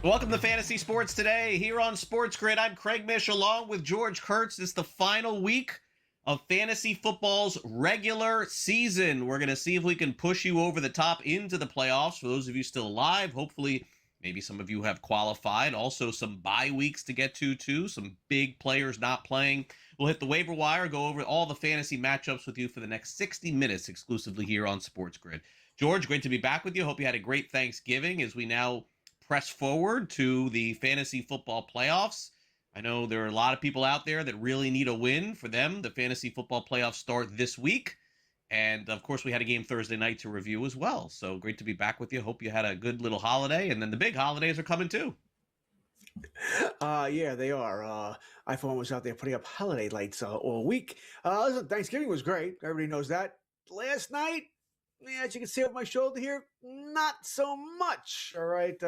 Welcome to Fantasy Sports Today here on SportsGrid. I'm Craig Mish along with George Kurtz. This is the final week of fantasy football's regular season. We're going to see if we can push you over the top into the playoffs. For those of you still alive, hopefully maybe some of you have qualified. Also some bye weeks to get to too. Some big players not playing. We'll hit the waiver wire, go over all the fantasy matchups with you for the next 60 minutes exclusively here on SportsGrid. George, great to be back with you. Hope you had a great Thanksgiving as we now press forward to the fantasy football playoffs. I know there are a lot of people out there that really need a win for them. The fantasy football playoffs start this week. And of course, we had a game Thursday night to review as well. So great to be back with you. Hope you had a good little holiday. And then the big holidays are coming too. Yeah, they are. iPhone was out there putting up holiday lights all week. Listen, Thanksgiving was great. Everybody knows that. Last night, as you can see over my shoulder here, not so much. All right.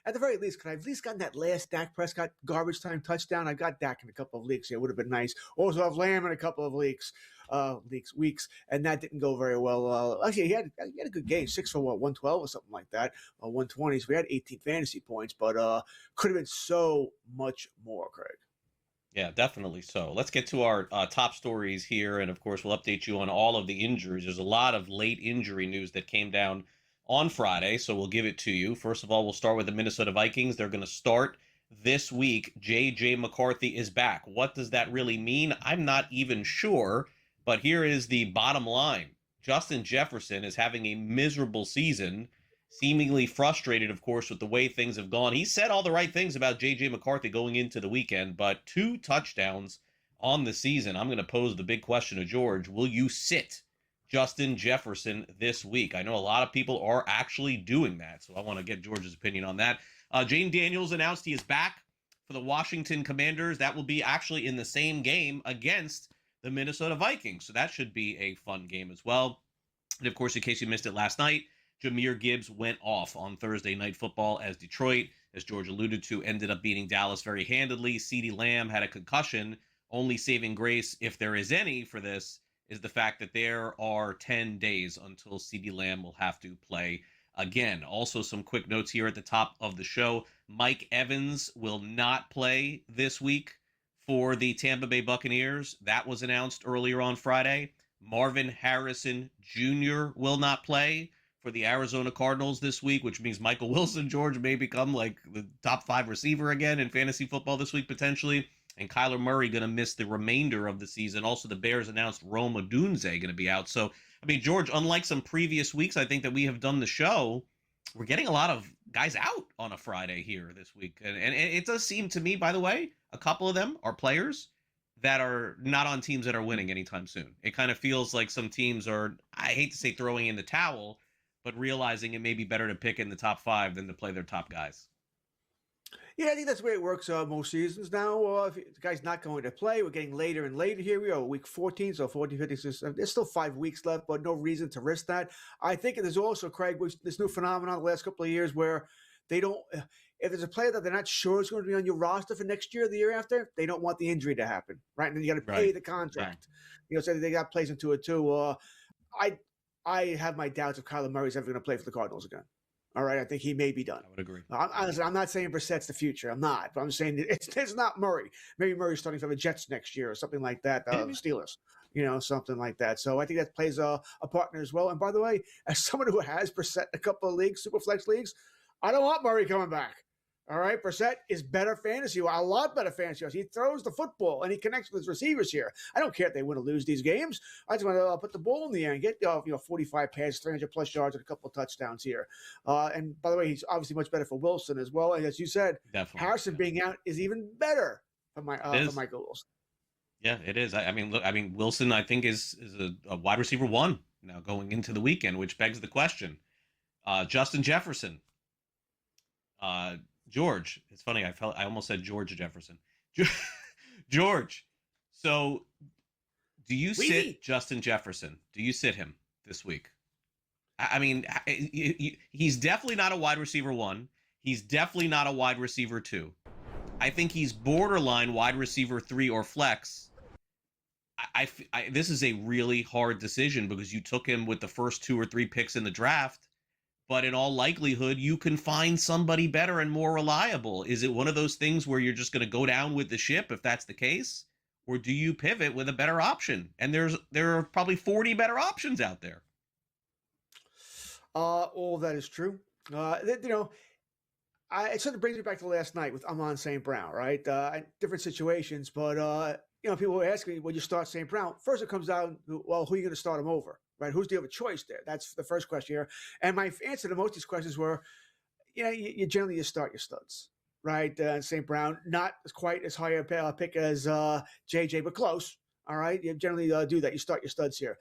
At the very least, could I have at least gotten that last Dak Prescott garbage time touchdown? I got Dak in a couple of leagues. Yeah, it would have been nice. Also have Lamb in a couple of weeks, and that didn't go very well. Actually, he had a good game, 6 for 112 or something like that, 120. So we had 18 fantasy points, but could have been so much more, Craig. Yeah, definitely so. Let's get to our top stories here. And of course, we'll update you on all of the injuries. There's a lot of late injury news that came down on Friday, so we'll give it to you. First of all, we'll start with the Minnesota Vikings. They're going to start this week. J.J. McCarthy is back. What does that really mean? I'm not even sure, but here is the bottom line. Justin Jefferson is having a miserable season, seemingly frustrated, of course, with the way things have gone. He said all the right things about J.J. McCarthy going into the weekend, but 2 touchdowns on the season. I'm going to pose the big question to George. Will you sit Justin Jefferson this week? I know a lot of people are actually doing that, so I want to get George's opinion on that. Jane Daniels announced he is back for the Washington Commanders. That will be actually in the same game against the Minnesota Vikings, so that should be a fun game as well. And of course, in case you missed it last night, Jahmyr Gibbs went off on Thursday Night Football as Detroit, as George alluded to, ended up beating Dallas very handedly. CeeDee Lamb had a concussion. Only saving grace, if there is any for this, is the fact that there are 10 days until CeeDee Lamb will have to play again. Also, some quick notes here at the top of the show. Mike Evans will not play this week for the Tampa Bay Buccaneers. That was announced earlier on Friday. Marvin Harrison Jr. will not play for the Arizona Cardinals this week, which means Michael Wilson, George, may become like the top 5 receiver again in fantasy football this week, potentially. And Kyler Murray going to miss the remainder of the season. Also, the Bears announced Rome Odunze going to be out. So, I mean, George, unlike some previous weeks, I think that we have done the show, we're getting a lot of guys out on a Friday here this week. And it does seem to me, by the way, a couple of them are players that are not on teams that are winning anytime soon. It kind of feels like some teams are, I hate to say throwing in the towel, but realizing it may be better to pick in the top 5 than to play their top guys. Yeah, I think that's the way it works most seasons now. If the guy's not going to play, we're getting later and later here. We are week 14, so 14, 15, 16. There's still 5 weeks left, but no reason to risk that. I think there's also, Craig, this new phenomenon the last couple of years where they don't, if there's a player that they're not sure is going to be on your roster for next year or the year after, they don't want the injury to happen, right? And then you got to pay the contract. Right. So they got plays into it too. I have my doubts if Kyler Murray's ever going to play for the Cardinals again. All right, I think he may be done. I would agree. I'm not saying Brissett's the future. I'm not. But I'm saying it's not Murray. Maybe Murray's starting for the Jets next year or something like that. Steelers, something like that. So I think that plays a partner as well. And by the way, as someone who has Brissett in a couple of leagues, Superflex leagues, I don't want Murray coming back. All right, Brissett is better fantasy, a lot better fantasy. He throws the football and he connects with his receivers here. I don't care if they win or lose these games. I just want to put the ball in the air and get 45 passes, 300 plus yards, and a couple of touchdowns here. And by the way, he's obviously much better for Wilson as well. And as you said, definitely, Harrison being out is even better for Michael Wilson. Yeah, it is. I mean, Wilson, I think is a wide receiver 1 now going into the weekend, which begs the question. Justin Jefferson. George, it's funny. I almost said George Jefferson. George. So, do you sit Justin Jefferson? Do you sit him this week? I mean, he's definitely not a wide receiver 1. He's definitely not a wide receiver 2. I think he's borderline wide receiver 3 or flex. This is a really hard decision because you took him with the first 2 or 3 picks in the draft. but in all likelihood, you can find somebody better and more reliable. Is it one of those things where you're just going to go down with the ship if that's the case? Or do you pivot with a better option? And there are probably 40 better options out there. All that is true. You know, it sort of brings me back to last night with Amon St. Brown, right? Different situations, but you know, people were asking me, when you start St. Brown, first it comes down to, well, who are you going to start him over, right? Who's the other choice there? That's the first question here. And my answer to most of these questions were, you know, you generally just start your studs, right? St. Brown, not quite as high a pick as JJ, but close. All right, you generally do that. You start your studs here.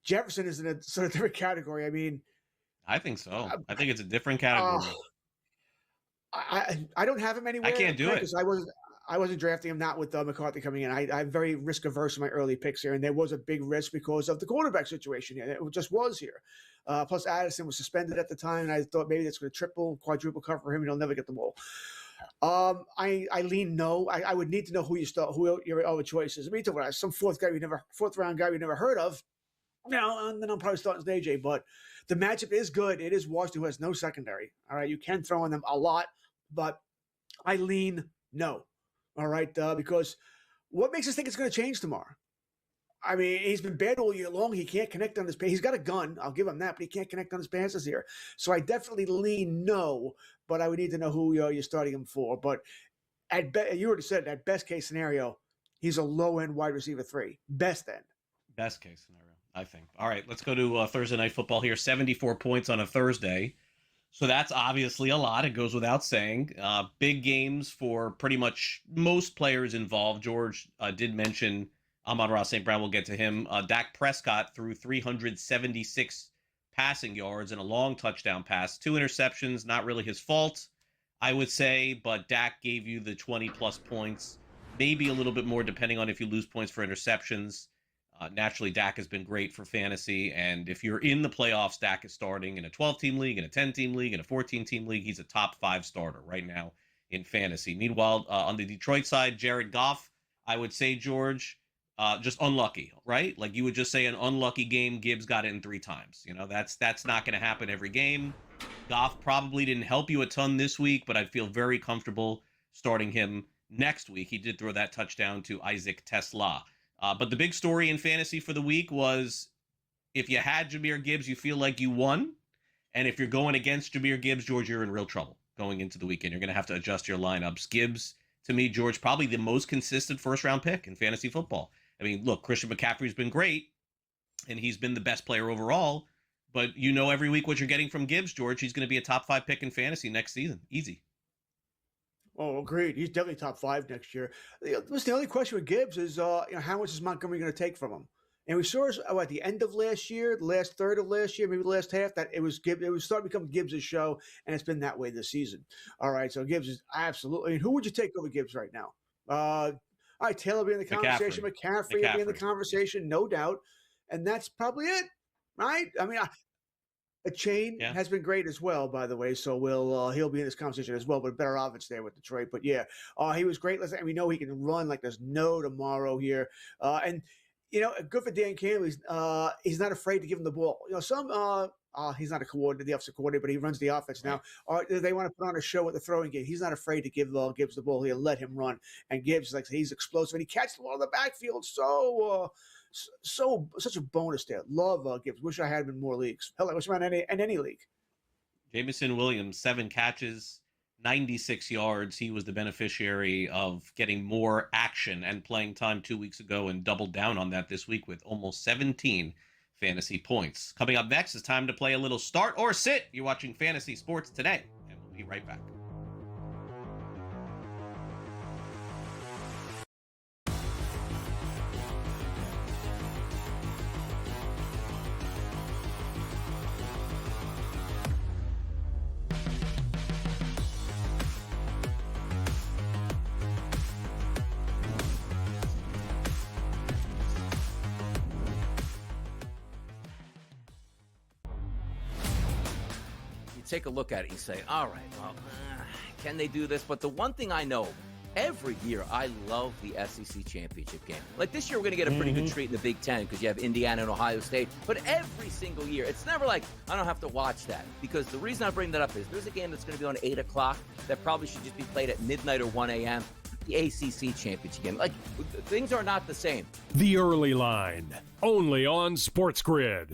Jefferson is in a sort of different category. I mean, I think so. I think it's a different uh, category. I don't have him anywhere. I can't do it. Because I wasn't drafting him, not with McCarthy coming in. I'm very risk averse in my early picks here, and there was a big risk because of the quarterback situation here. It just was here. Plus, Addison was suspended at the time, and I thought maybe that's going to triple, quadruple cover him, and he'll never get the ball. I lean no. I would need to know who you start, who your other choices. I mean, some fourth round guy we never heard of. You know, and then I'm probably starting with AJ, but the matchup is good. It is Washington, who has no secondary. All right, you can throw on them a lot, but I lean no. All right, because what makes us think it's going to change tomorrow? I mean, he's been bad all year long. He can't connect on his pass. He's got a gun. I'll give him that, but he can't connect on his passes here. So I definitely lean no, but I would need to know who you're starting him for. But you already said at best case scenario, he's a low end wide receiver 3. Best end. Best case scenario, I think. All right, let's go to Thursday Night Football here. 74 points on a Thursday. So that's obviously a lot. It goes without saying. Big games for pretty much most players involved. George did mention Amon-Ra St. Brown. We'll get to him. Dak Prescott threw 376 passing yards and a long touchdown pass. 2 interceptions, not really his fault, I would say, but Dak gave you the 20-plus points. Maybe a little bit more depending on if you lose points for interceptions. Naturally, Dak has been great for fantasy, and if you're in the playoffs, Dak is starting in a 12-team league, in a 10-team league, in a 14-team league. He's a top 5 starter right now in fantasy. Meanwhile, on the Detroit side, Jared Goff, I would say, George, just unlucky, right? Like you would just say an unlucky game. Gibbs got it in 3 times. You know, that's not going to happen every game. Goff probably didn't help you a ton this week, but I feel very comfortable starting him next week. He did throw that touchdown to Isaac Tesla. But the big story in fantasy for the week was if you had Jahmyr Gibbs, you feel like you won. And if you're going against Jahmyr Gibbs, George, you're in real trouble going into the weekend. You're going to have to adjust your lineups. Gibbs, to me, George, probably the most consistent first-round pick in fantasy football. I mean, look, Christian McCaffrey's been great, and he's been the best player overall. But you know every week what you're getting from Gibbs, George. He's going to be a top 5 pick in fantasy next season. Easy. Oh, agreed. He's definitely top 5 next year. The only question with Gibbs is, how much is Montgomery going to take from him? And we saw at the end of last year, the last third of last year, maybe the last half, that it was starting to become Gibbs' show, and it's been that way this season. All right, so Gibbs is absolutely. I mean, who would you take over Gibbs right now? All right, Taylor be in the conversation, McCaffrey will be in the conversation, no doubt, and that's probably it, right? I mean, a chain has been great as well, by the way. So he'll be in this conversation as well, but better offense there with Detroit. But yeah, he was great. And we know he can run like there's no tomorrow here. And good for Dan Campbell. He's not afraid to give him the ball. He's not the offensive coordinator, but he runs the offense now. Or they want to put on a show with the throwing game. He's not afraid to give Gibbs the ball. He'll let him run. And Gibbs, he's explosive. And he catches the ball in the backfield. Such a bonus there. Love Gibbs. Wish I had him in more leagues. Hell, I wish him in any league. Jamison Williams, 7 catches, 96 yards. He was the beneficiary of getting more action and playing time 2 weeks ago and doubled down on that this week with almost 17 fantasy points. Coming up next, it's time to play a little start or sit. You're watching Fantasy Sports Today, and we'll be right back. Take a look at it, you say, all right, well, can they do this? But the one thing I know, Every year, I love the SEC championship game. Like this year, we're going to get a pretty good treat in the Big Ten because you have Indiana and Ohio State. But every single year, it's never like I don't have to watch that. Because the reason I bring that up is there's a game that's going to be on 8 o'clock that probably should just be played at midnight or 1 a.m. The ACC championship game. Like, things are not the same. The Early Line, only on SportsGrid.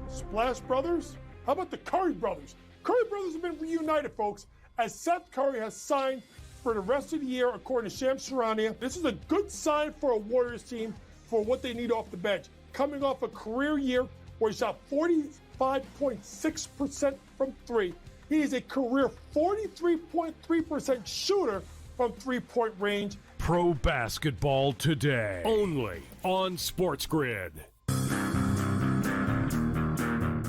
Splash Brothers? How about the Curry Brothers? Curry Brothers have been reunited, folks, as Seth Curry has signed for the rest of the year, according to Shams Charania. This is a good sign for a Warriors team for what they need off the bench. Coming off a career year where he shot 45.6% from three, he is a career 43.3% shooter from three-point range. Pro basketball today, only on SportsGrid.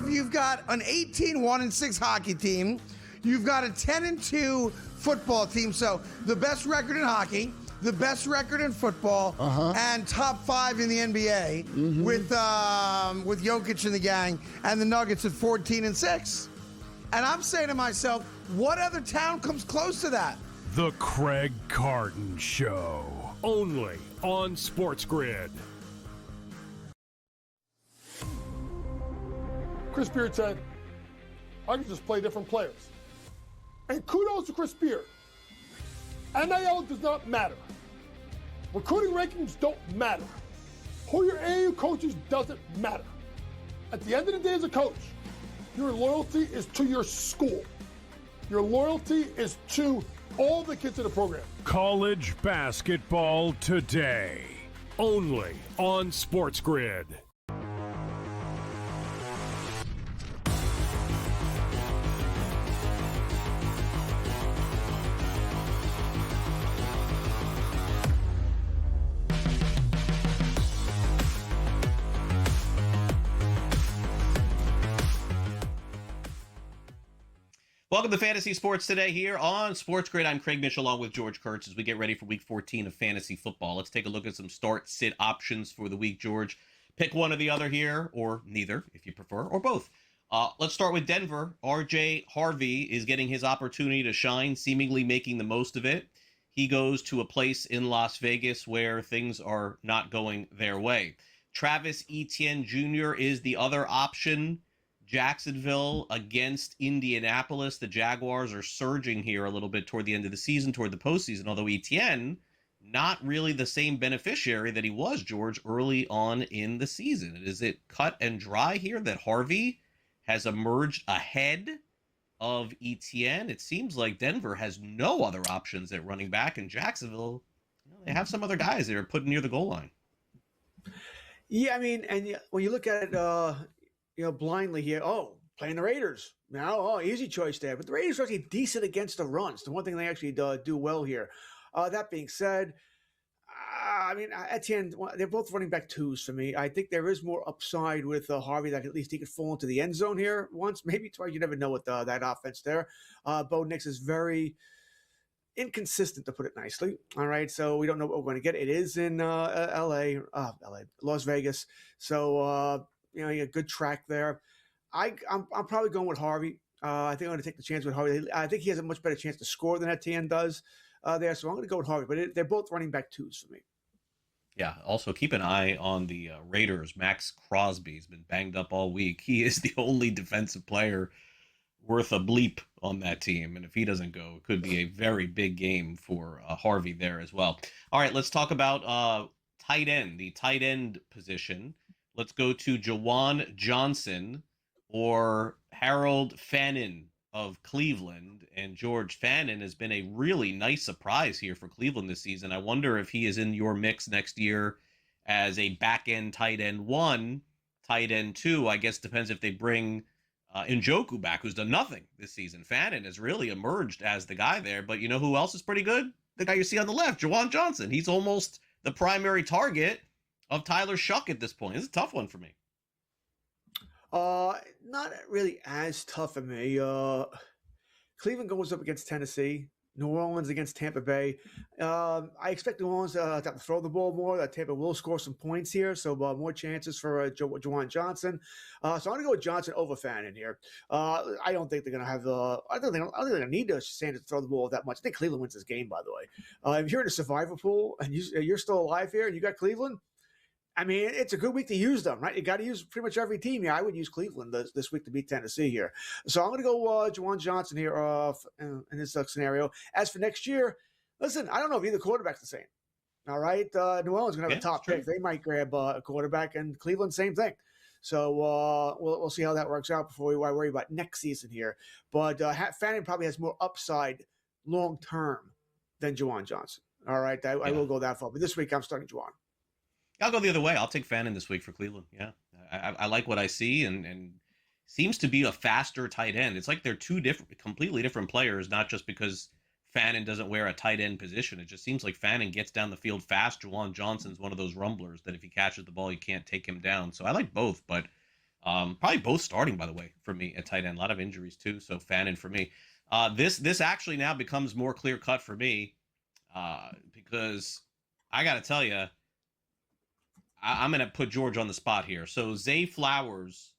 You've got an 18-1-6 hockey team. You've got a 10-2 football team. So the best record in hockey, the best record in football, and top 5 in the NBA with Jokic and the gang, and the Nuggets at 14-6. And I'm saying to myself, what other town comes close to that? The Craig Carton Show, only on SportsGrid. Chris Beard said, I can just play different players. And kudos to Chris Beard. NIL does not matter. Recruiting rankings don't matter. Who your AAU coaches doesn't matter. At the end of the day as a coach, your loyalty is to your school. Your loyalty is to all the kids in the program. College basketball today, only on SportsGrid. Welcome to Fantasy Sports Today here on SportsGrid. I'm Craig Mish along with George Kurtz as we get ready for Week 14 of fantasy football. Let's take a look at some start-sit options for the week, George. Pick one or the other here, or neither, if you prefer, or both. Let's start with Denver. RJ Harvey is getting his opportunity to shine, seemingly making the most of it. He goes to a place in Las Vegas where things are not going their way. Travis Etienne Jr. is the other option. Jacksonville against Indianapolis. The Jaguars are surging here a little bit toward the end of the season, toward the postseason, although Etienne, not really the same beneficiary that he was, George, early on in the season. Is it cut and dry here that Harvey has emerged ahead of Etienne? It seems like Denver has no other options at running back, and Jacksonville, they have some other guys that are put near the goal line. Yeah, I mean, and when you look at it, blindly here, playing the Raiders. Now, easy choice there. But the Raiders are actually decent against the runs. The one thing they actually do well here. That being said, Etienne, they're both running back twos for me. I think there is more upside with Harvey that at least he could fall into the end zone here once, maybe twice. You never know with that offense there. Bo Nix is very inconsistent, to put it nicely. All right, so we don't know what we're going to get. It is in Las Vegas. So, you got a good track there. I'm probably going with Harvey. I think I'm going to take the chance with Harvey. I think he has a much better chance to score than Etienne does there. So I'm going to go with Harvey. But they're both running back twos for me. Yeah, also keep an eye on the Raiders. Max Crosby's been banged up all week. He is the only defensive player worth a bleep on that team. And if he doesn't go, it could be a very big game for Harvey there as well. All right, let's talk about tight end, the tight end position. Let's go to Jawan Johnson or Harold Fannin of Cleveland. And George, Fannin has been a really nice surprise here for Cleveland this season. I wonder if he is in your mix next year as a back-end tight end 1, tight end 2. I guess depends if they bring Njoku back, who's done nothing this season. Fannin has really emerged as the guy there. But you know who else is pretty good? The guy you see on the left, Jawan Johnson. He's almost the primary target of Tyler Shuck at this point. It's a tough one for me. Not really as tough for me. Cleveland goes up against Tennessee New Orleans against Tampa Bay. I expect New Orleans to have to throw the ball more. That Tampa will score some points here, so more chances for Juwan Johnson. So I'm going to go with Johnson over Fannin here. I don't think they're going to have I don't think they're going to need Sanders to throw the ball that much. I think Cleveland wins this game, by the way. If you're in a survivor pool and you're still alive here and you got Cleveland, I mean, it's a good week to use them, right? You got to use pretty much every team. Yeah, I would use Cleveland this week to beat Tennessee here. So I'm going to go Juwan Johnson here in this scenario. As for next year, listen, I don't know if either quarterback's the same. All right, New Orleans is going to have a top pick. They might grab a quarterback, and Cleveland, same thing. So we'll see how that works out before we worry about next season here. But Fannin probably has more upside long term than Juwan Johnson. All right, I will go that far. But this week I'm starting Juwan. I'll go the other way. I'll take Fannin this week for Cleveland. Yeah, I like what I see, and seems to be a faster tight end. It's like they're two completely different players, not just because Fannin doesn't wear a tight end position. It just seems like Fannin gets down the field fast. Juwan Johnson's one of those rumblers that if he catches the ball, you can't take him down. So I like both, but probably both starting, by the way, for me at tight end. A lot of injuries too, so Fannin for me. This actually now becomes more clear cut for me because I got to tell you, I'm going to put George on the spot here. So Zay Flowers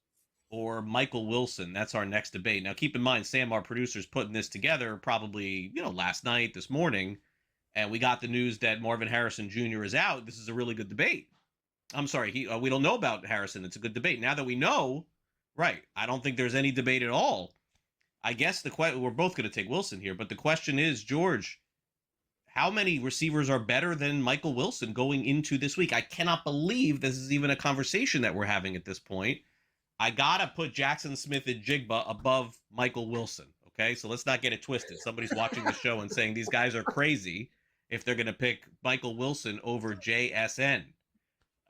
or Michael Wilson, that's our next debate. Now, keep in mind, Sam, our producer's putting this together probably, last night, this morning, and we got the news that Marvin Harrison Jr. is out. This is a really good debate. I'm sorry, we don't know about Harrison. It's a good debate. Now that we know, right, I don't think there's any debate at all. I guess we're both going to take Wilson here, but the question is, George, how many receivers are better than Michael Wilson going into this week? I cannot believe this is even a conversation that we're having at this point. I got to put Jackson Smith and Jigba above Michael Wilson, okay? So let's not get it twisted. Somebody's watching the show and saying these guys are crazy if they're going to pick Michael Wilson over JSN.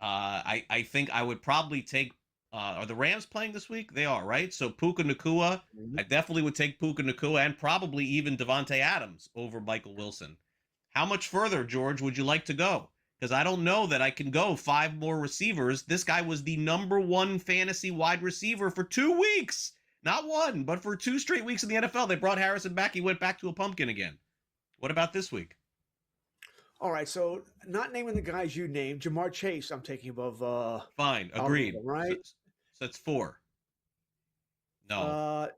I think I would probably take are the Rams playing this week? They are, right? So Puka Nacua, I definitely would take Puka Nacua and probably even Devontae Adams over Michael Wilson. How much further, George, would you like to go? Because I don't know that I can go 5 more receivers. This guy was the #1 fantasy wide receiver for 2 weeks. Not one, but for 2 straight weeks in the NFL. They brought Harrison back. He went back to a pumpkin again. What about this week? All right, so not naming the guys you named, Jamar Chase, I'm taking above. Fine, agreed. Right? So that's 4. No.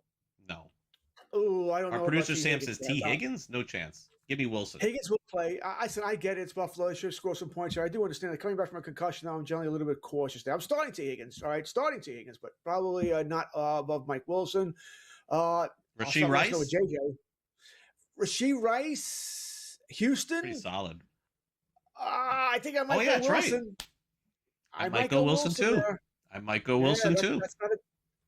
No. Oh, I don't know. Our producer Sam says T. Higgins? No chance. Give me Wilson. Higgins will play. I said, I get it. It's Buffalo. They should score some points here. I do understand that coming back from a concussion, now I'm generally a little bit cautious there. I'm starting T. Higgins, all right? Starting T. Higgins, but probably not above Mike Wilson. Rashee Rice? With JJ. Rashee Rice, Houston? Pretty solid. I think I might go Wilson. Right. I might go Wilson too. There. I might go Wilson too.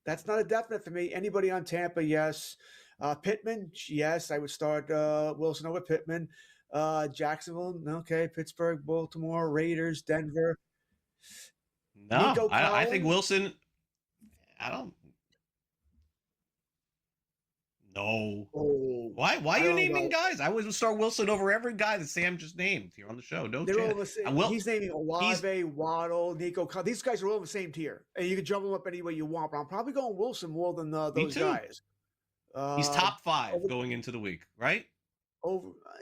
That's not a definite for me. Anybody on Tampa, yes. Pittman, yes, I would start Wilson over Pittman. Jacksonville, okay. Pittsburgh, Baltimore, Raiders, Denver. No, I think Wilson. I don't. No. Oh, why are you naming guys? I would start Wilson over every guy that Sam just named here on the show. No chance. He's naming Olave, Waddle, Nico. These guys are all in the same tier, and you can jumble them up any way you want. But I'm probably going Wilson more than those guys. He's top 5 going into the week, right?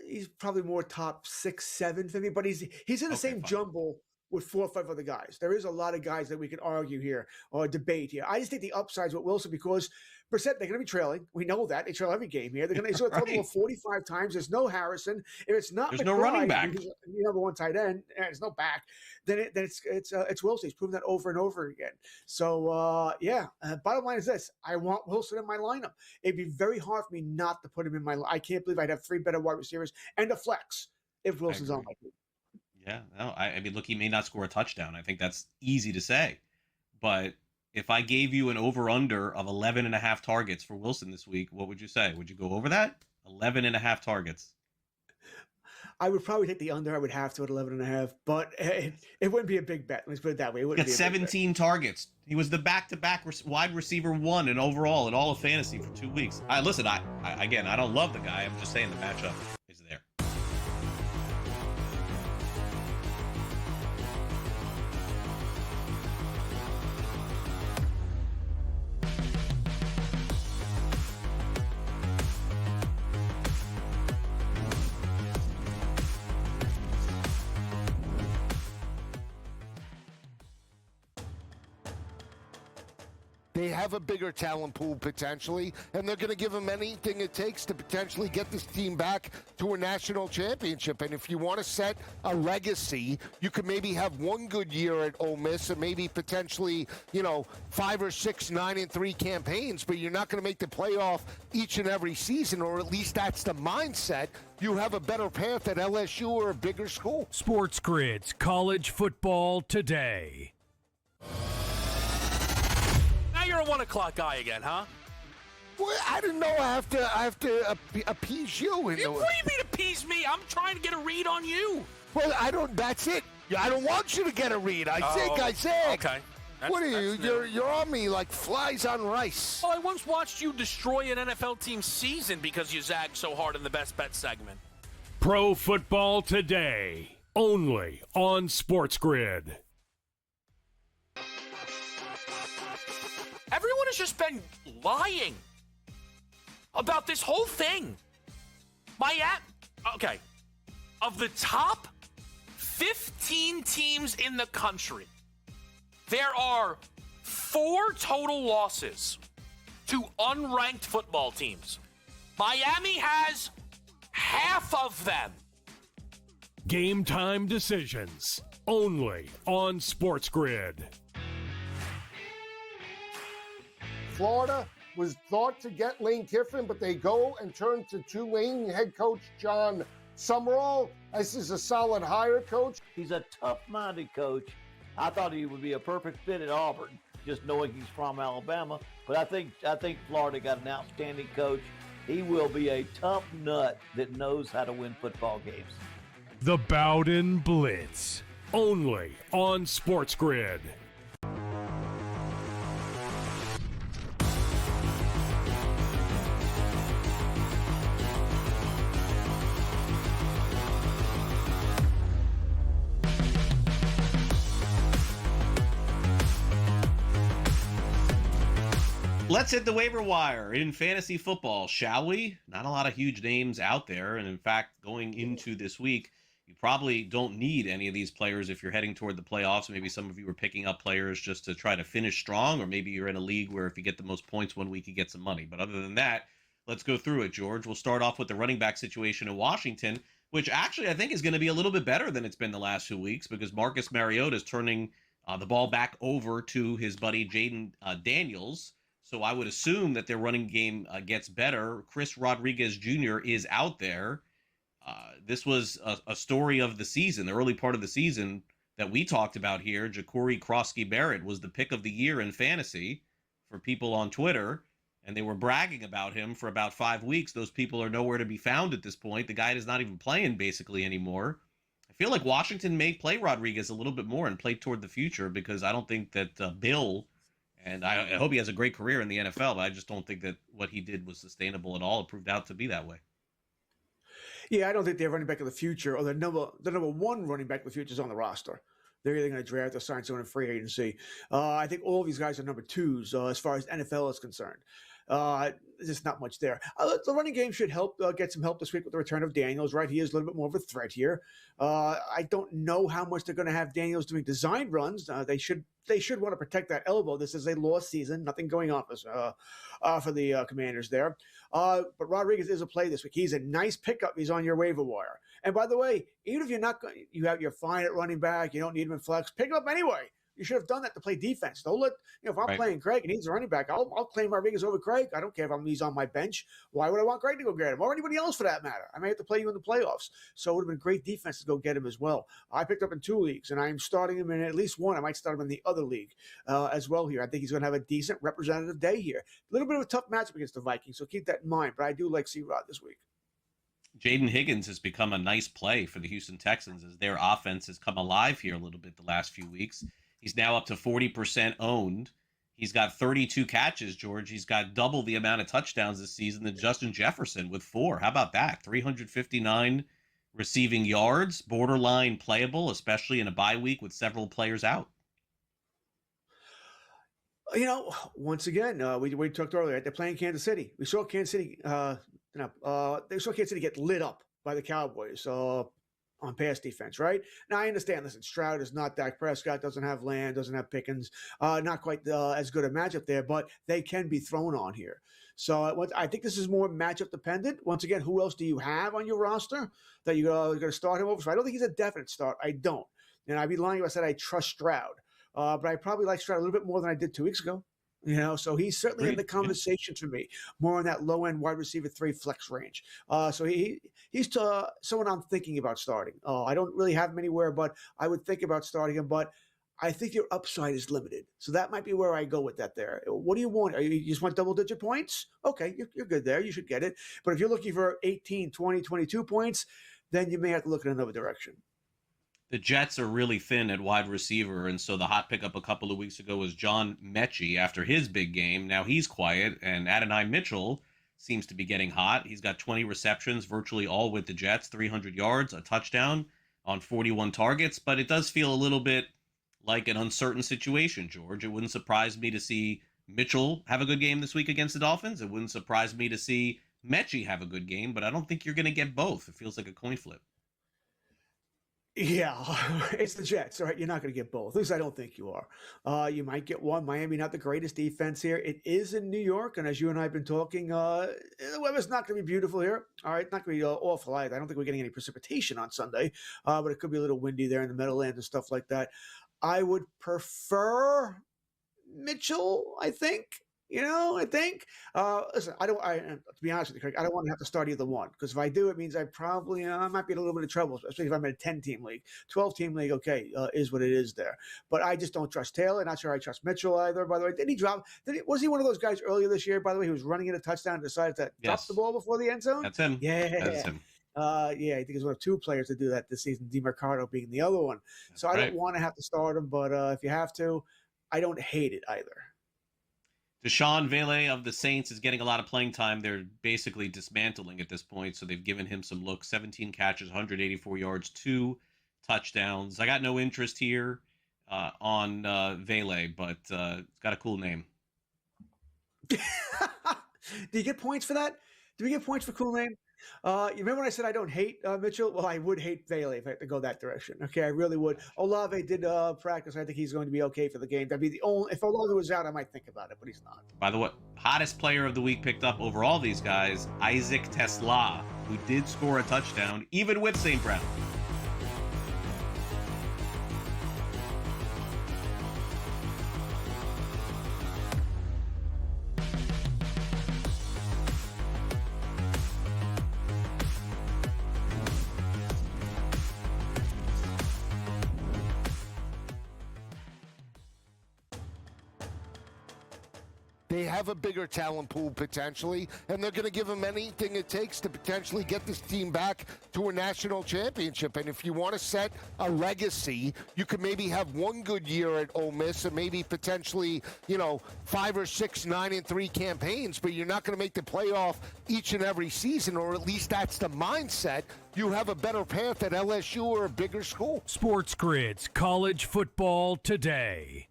He's probably more top 6, 7 for me, but he's in the same jumble with 4 or 5 other guys. There is a lot of guys that we can argue here or debate here. I just think the upsides with Wilson because they're going to be trailing. We know that. They trail every game here. They're going to throw the ball 45 times. There's no Harrison. If it's not there's no running back. #1 tight end, and there's no back, then it's Wilson. He's proven that over and over again. So, bottom line is this. I want Wilson in my lineup. It'd be very hard for me not to put him in my lineup. I can't believe I'd have 3 better wide receivers and a flex if Wilson's on my team. Yeah, no, I mean, look, he may not score a touchdown. I think that's easy to say. But if I gave you an over-under of 11.5 targets for Wilson this week, what would you say? Would you go over that? 11.5 targets. I would probably take the under. I would have to at 11.5, but it wouldn't be a big bet. Let's put it that way. It wouldn't be 17 targets. He was the back-to-back wide receiver 1 in overall in all of fantasy for 2 weeks. Listen, I don't love the guy. I'm just saying the matchup is there. They have a bigger talent pool potentially, and they're going to give them anything it takes to potentially get this team back to a national championship. And if you want to set a legacy, you could maybe have one good year at Ole Miss and maybe potentially, 5 or 6 9-3 campaigns, but you're not going to make the playoff each and every season, or at least that's the mindset. You have a better path at LSU or a bigger school. SportsGrid's College Football Today. Now you're a 1 o'clock guy again, huh? Well, I didn't know I have to appease you. What do you mean appease me? I'm trying to get a read on you. Well, that's it. I don't want you to get a read. I said. Okay. What are you? You're on me like flies on rice. Well, I once watched you destroy an NFL team's season because you zagged so hard in the Best Bet segment. Pro Football Today, only on SportsGrid. Everyone has just been lying about this whole thing. Okay. Of the top 15 teams in the country, there are 4 total losses to unranked football teams. Miami has half of them. Game time decisions, only on SportsGrid. Florida was thought to get Lane Kiffin, but they go and turn to Tulane head coach John Summerall. This is a solid hire, coach. He's a tough-minded coach. I thought he would be a perfect fit at Auburn, just knowing he's from Alabama. But I think Florida got an outstanding coach. He will be a tough nut that knows how to win football games. The Bowden Blitz, only on SportsGrid. Let's hit the waiver wire in fantasy football, shall we? Not a lot of huge names out there. And in fact, going into this week, you probably don't need any of these players if you're heading toward the playoffs. Maybe some of you are picking up players just to try to finish strong, or maybe you're in a league where if you get the most points one week, you get some money. But other than that, let's go through it, George. We'll start off with the running back situation in Washington, which actually I think is going to be a little bit better than it's been the last 2 weeks because Marcus Mariota is turning the ball back over to his buddy Jaden Daniels. So I would assume that their running game gets better. Chris Rodriguez Jr. is out there. This was a story of the season, the early part of the season that we talked about here. Ja'Cory Krosky-Barrett was the pick of the year in fantasy for people on Twitter, and they were bragging about him for about 5 weeks. Those people are nowhere to be found at this point. The guy is not even playing basically anymore. I feel like Washington may play Rodriguez a little bit more and play toward the future because I don't think that Bill... And I hope he has a great career in the NFL, but I just don't think that what he did was sustainable at all. It proved out to be that way. Yeah, I don't think they're running back of the future, or the number one running back of the future is on the roster. They're either going to draft or sign someone in free agency. I think all of these guys are number 2s as far as NFL is concerned. There's just not much there. The running game should help get some help this week with the return of Daniels, right? He is a little bit more of a threat here. I don't know how much they're going to have Daniels doing design runs. They should want to protect that elbow. This is a lost season. Nothing going on for the Commanders there. But Rodriguez is a play this week. He's a nice pickup. He's on your waiver wire. And by the way, even if you're fine at running back, you don't need him in flex, pick him up anyway. You should have done that to play defense. Don't let, if I'm playing Craig and he's a running back, I'll claim Rodriguez over Craig. I don't care if he's on my bench. Why would I want Craig to go get him? Or anybody else for that matter? I may have to play you in the playoffs. So it would have been great defense to go get him as well. I picked up in 2 leagues, and I'm starting him in at least one. I might start him in the other league as well here. I think he's going to have a decent representative day here. A little bit of a tough matchup against the Vikings, so keep that in mind. But I do like C-Rod this week. Jaden Higgins has become a nice play for the Houston Texans as their offense has come alive here a little bit the last few weeks. He's now up to 40% owned. He's got 32 catches, George. He's got double the amount of touchdowns this season than Justin Jefferson with 4. How about that? 359 receiving yards, borderline playable, especially in a bye week with several players out. Once again, we talked earlier. They're playing Kansas City. We saw Kansas City. They saw Kansas City get lit up by the Cowboys. on pass defense, right? Now, I understand, listen, Stroud is not Dak Prescott, doesn't have Land, doesn't have Pickens, not quite as good a matchup there, but they can be thrown on here. So I think this is more matchup dependent. Once again, who else do you have on your roster that you're going to start him over? So I don't think he's a definite start. I don't. And I'd be lying if I said I trust Stroud. But I probably like Stroud a little bit more than I did 2 weeks ago. So he's certainly in the conversation for me, more on that low end wide receiver 3 flex range. So he's someone I'm thinking about starting. I don't really have him anywhere, but I would think about starting him. But I think your upside is limited. So that might be where I go with that there. What do you want? You just want double-digit points? Okay, you're good there. You should get it. But if you're looking for 18, 20, 22 points, then you may have to look in another direction. The Jets are really thin at wide receiver, and so the hot pickup a couple of weeks ago was John Mechie after his big game. Now he's quiet, and Adonai Mitchell seems to be getting hot. He's got 20 receptions, virtually all with the Jets, 300 yards, a touchdown on 41 targets, but it does feel a little bit like an uncertain situation, George. It wouldn't surprise me to see Mitchell have a good game this week against the Dolphins. It wouldn't surprise me to see Mechie have a good game, but I don't think you're going to get both. It feels like a coin flip. Yeah, it's the Jets, all right? You're not going to get both. At least I don't think you are. You might get one. Miami, not the greatest defense here. It is in New York, and as you and I have been talking, the weather's not going to be beautiful here. All right, not going to be awful either. I don't think we're getting any precipitation on Sunday, but it could be a little windy there in the Meadowlands and stuff like that. I would prefer Mitchell, I think. Listen, to be honest with you, Craig, I don't want to have to start either one, because if I do, it means I probably, I might be in a little bit of trouble, especially if I'm in a 10-team league. 12-team league, okay, is what it is there. But I just don't trust Taylor. Not sure I trust Mitchell either, by the way. Was he one of those guys earlier this year, by the way, who was running in a touchdown and decided to drop the ball before the end zone? That's him. Yeah. That's him. I think he's one of 2 players to do that this season, DeMarcado being the other one. So I don't want to have to start him, but if you have to, I don't hate it either. Deshaun Vele of the Saints is getting a lot of playing time. They're basically dismantling at this point, so they've given him some looks. 17 catches, 184 yards, 2 touchdowns. I got no interest here on Vele, but it's got a cool name. Do you get points for that? Do we get points for cool name? You remember when I said I don't hate Mitchell? Well, I would hate Bailey if I had to go that direction. Okay, I really would. Olave did practice. I think he's going to be okay for the game. That'd be the only. If Olave was out, I might think about it, but he's not. By the way, hottest player of the week picked up over all these guys, Isaac Tesla, who did score a touchdown, even with St. Brown. They have a bigger talent pool potentially, and they're going to give them anything it takes to potentially get this team back to a national championship. And if you want to set a legacy, you could maybe have one good year at Ole Miss and maybe potentially, 5 or 6 9-3 campaigns, but you're not going to make the playoff each and every season, or at least that's the mindset. You have a better path at LSU or a bigger school. SportsGrid's College Football Today.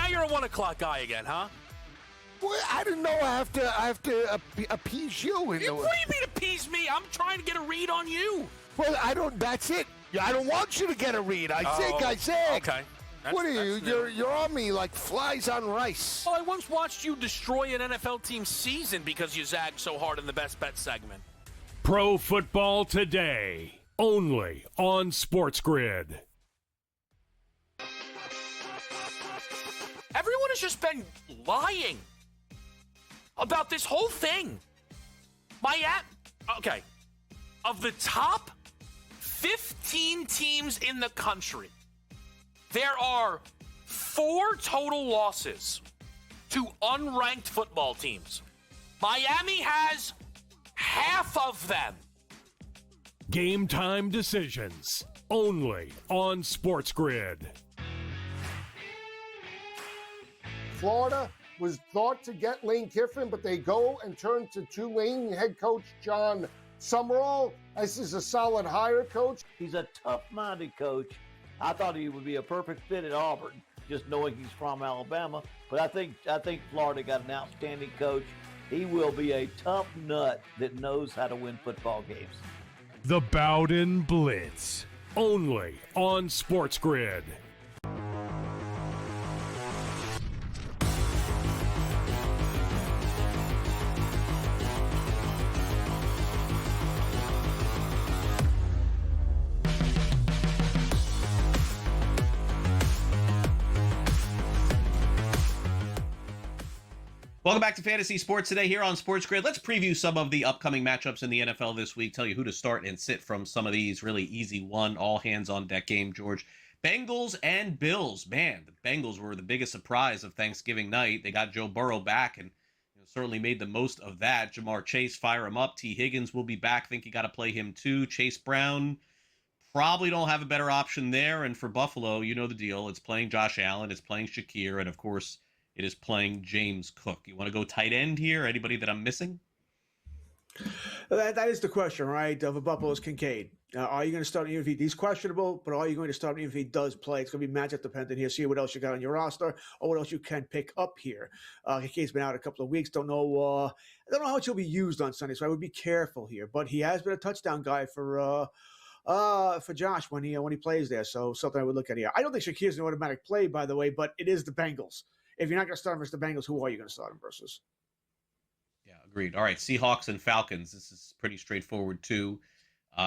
You're a 1 o'clock guy again, huh? Well, I didn't know I have to appease you. What do you mean appease me? I'm trying to get a read on you. Well, that's it. I don't want you to get a read. I said. Okay. What are you? You're on me like flies on rice. Well, I once watched you destroy an NFL team's season because you zagged so hard in the Best Bet segment. Pro Football Today, only on SportsGrid. Everyone has just been lying about this whole thing. Okay. Of the top 15 teams in the country, there are 4 total losses to unranked football teams. Miami has half of them. Game time decisions, only on SportsGrid. Florida was thought to get Lane Kiffin, but they go and turn to Tulane head coach John Summerall. This is a solid hire, coach. He's a tough-minded coach. I thought he would be a perfect fit at Auburn, just knowing he's from Alabama. But I think Florida got an outstanding coach. He will be a tough nut that knows how to win football games. The Bowden Blitz, only on SportsGrid. Welcome back to Fantasy Sports today here on SportsGrid. Let's preview some of the upcoming matchups in the NFL this week, tell you who to start and sit from some of these. Really easy one, all hands on deck game, George. Bengals and Bills. Man, the Bengals were the biggest surprise of Thanksgiving night. They got Joe Burrow back and certainly made the most of that. Jamar Chase, fire him up. T. Higgins will be back. Think you got to play him too. Chase Brown, probably don't have a better option there. And for Buffalo, you know the deal. It's playing Josh Allen. It's playing Shakir. And, of course, it is playing James Cook. You want to go tight end here? Anybody that I'm missing? That is the question, right? Of Buffalo's Kincaid. Are you going to start him if he's questionable, but are you going to start him if he does play? It's going to be matchup dependent here. See what else you got on your roster or what else you can pick up here. Kincaid's been out a couple of weeks. Don't know how much he'll be used on Sunday, so I would be careful here. But he has been a touchdown guy for Josh when he plays there. So something I would look at here. I don't think Shakir's an automatic play, by the way, but it is the Bengals. If you're not going to start him versus the Bengals, who are you going to start him versus? Yeah, agreed. All right, Seahawks and Falcons. This is pretty straightforward, too.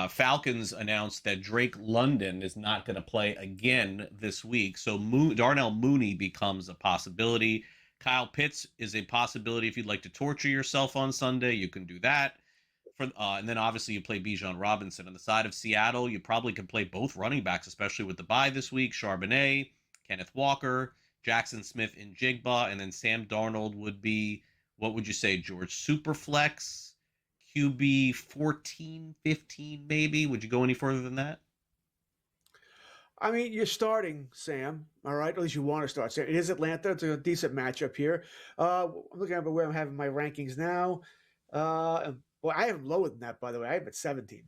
Falcons announced that Drake London is not going to play again this week, so Darnell Mooney becomes a possibility. Kyle Pitts is a possibility. If you'd like to torture yourself on Sunday, you can do that. And then, obviously, you play Bijan Robinson. On the side of Seattle, you probably can play both running backs, especially with the bye this week. Charbonnet, Kenneth Walker, Jackson Smith in Jigba, and then Sam Darnold would be, what would you say, George? Superflex, QB 14, 15 maybe? Would you go any further than that? I mean, you're starting Sam, all right? At least you want to start Sam. It is Atlanta. It's a decent matchup here. I'm looking at where I'm having my rankings now. Well, I have him lower than that, by the way. I have him at 17.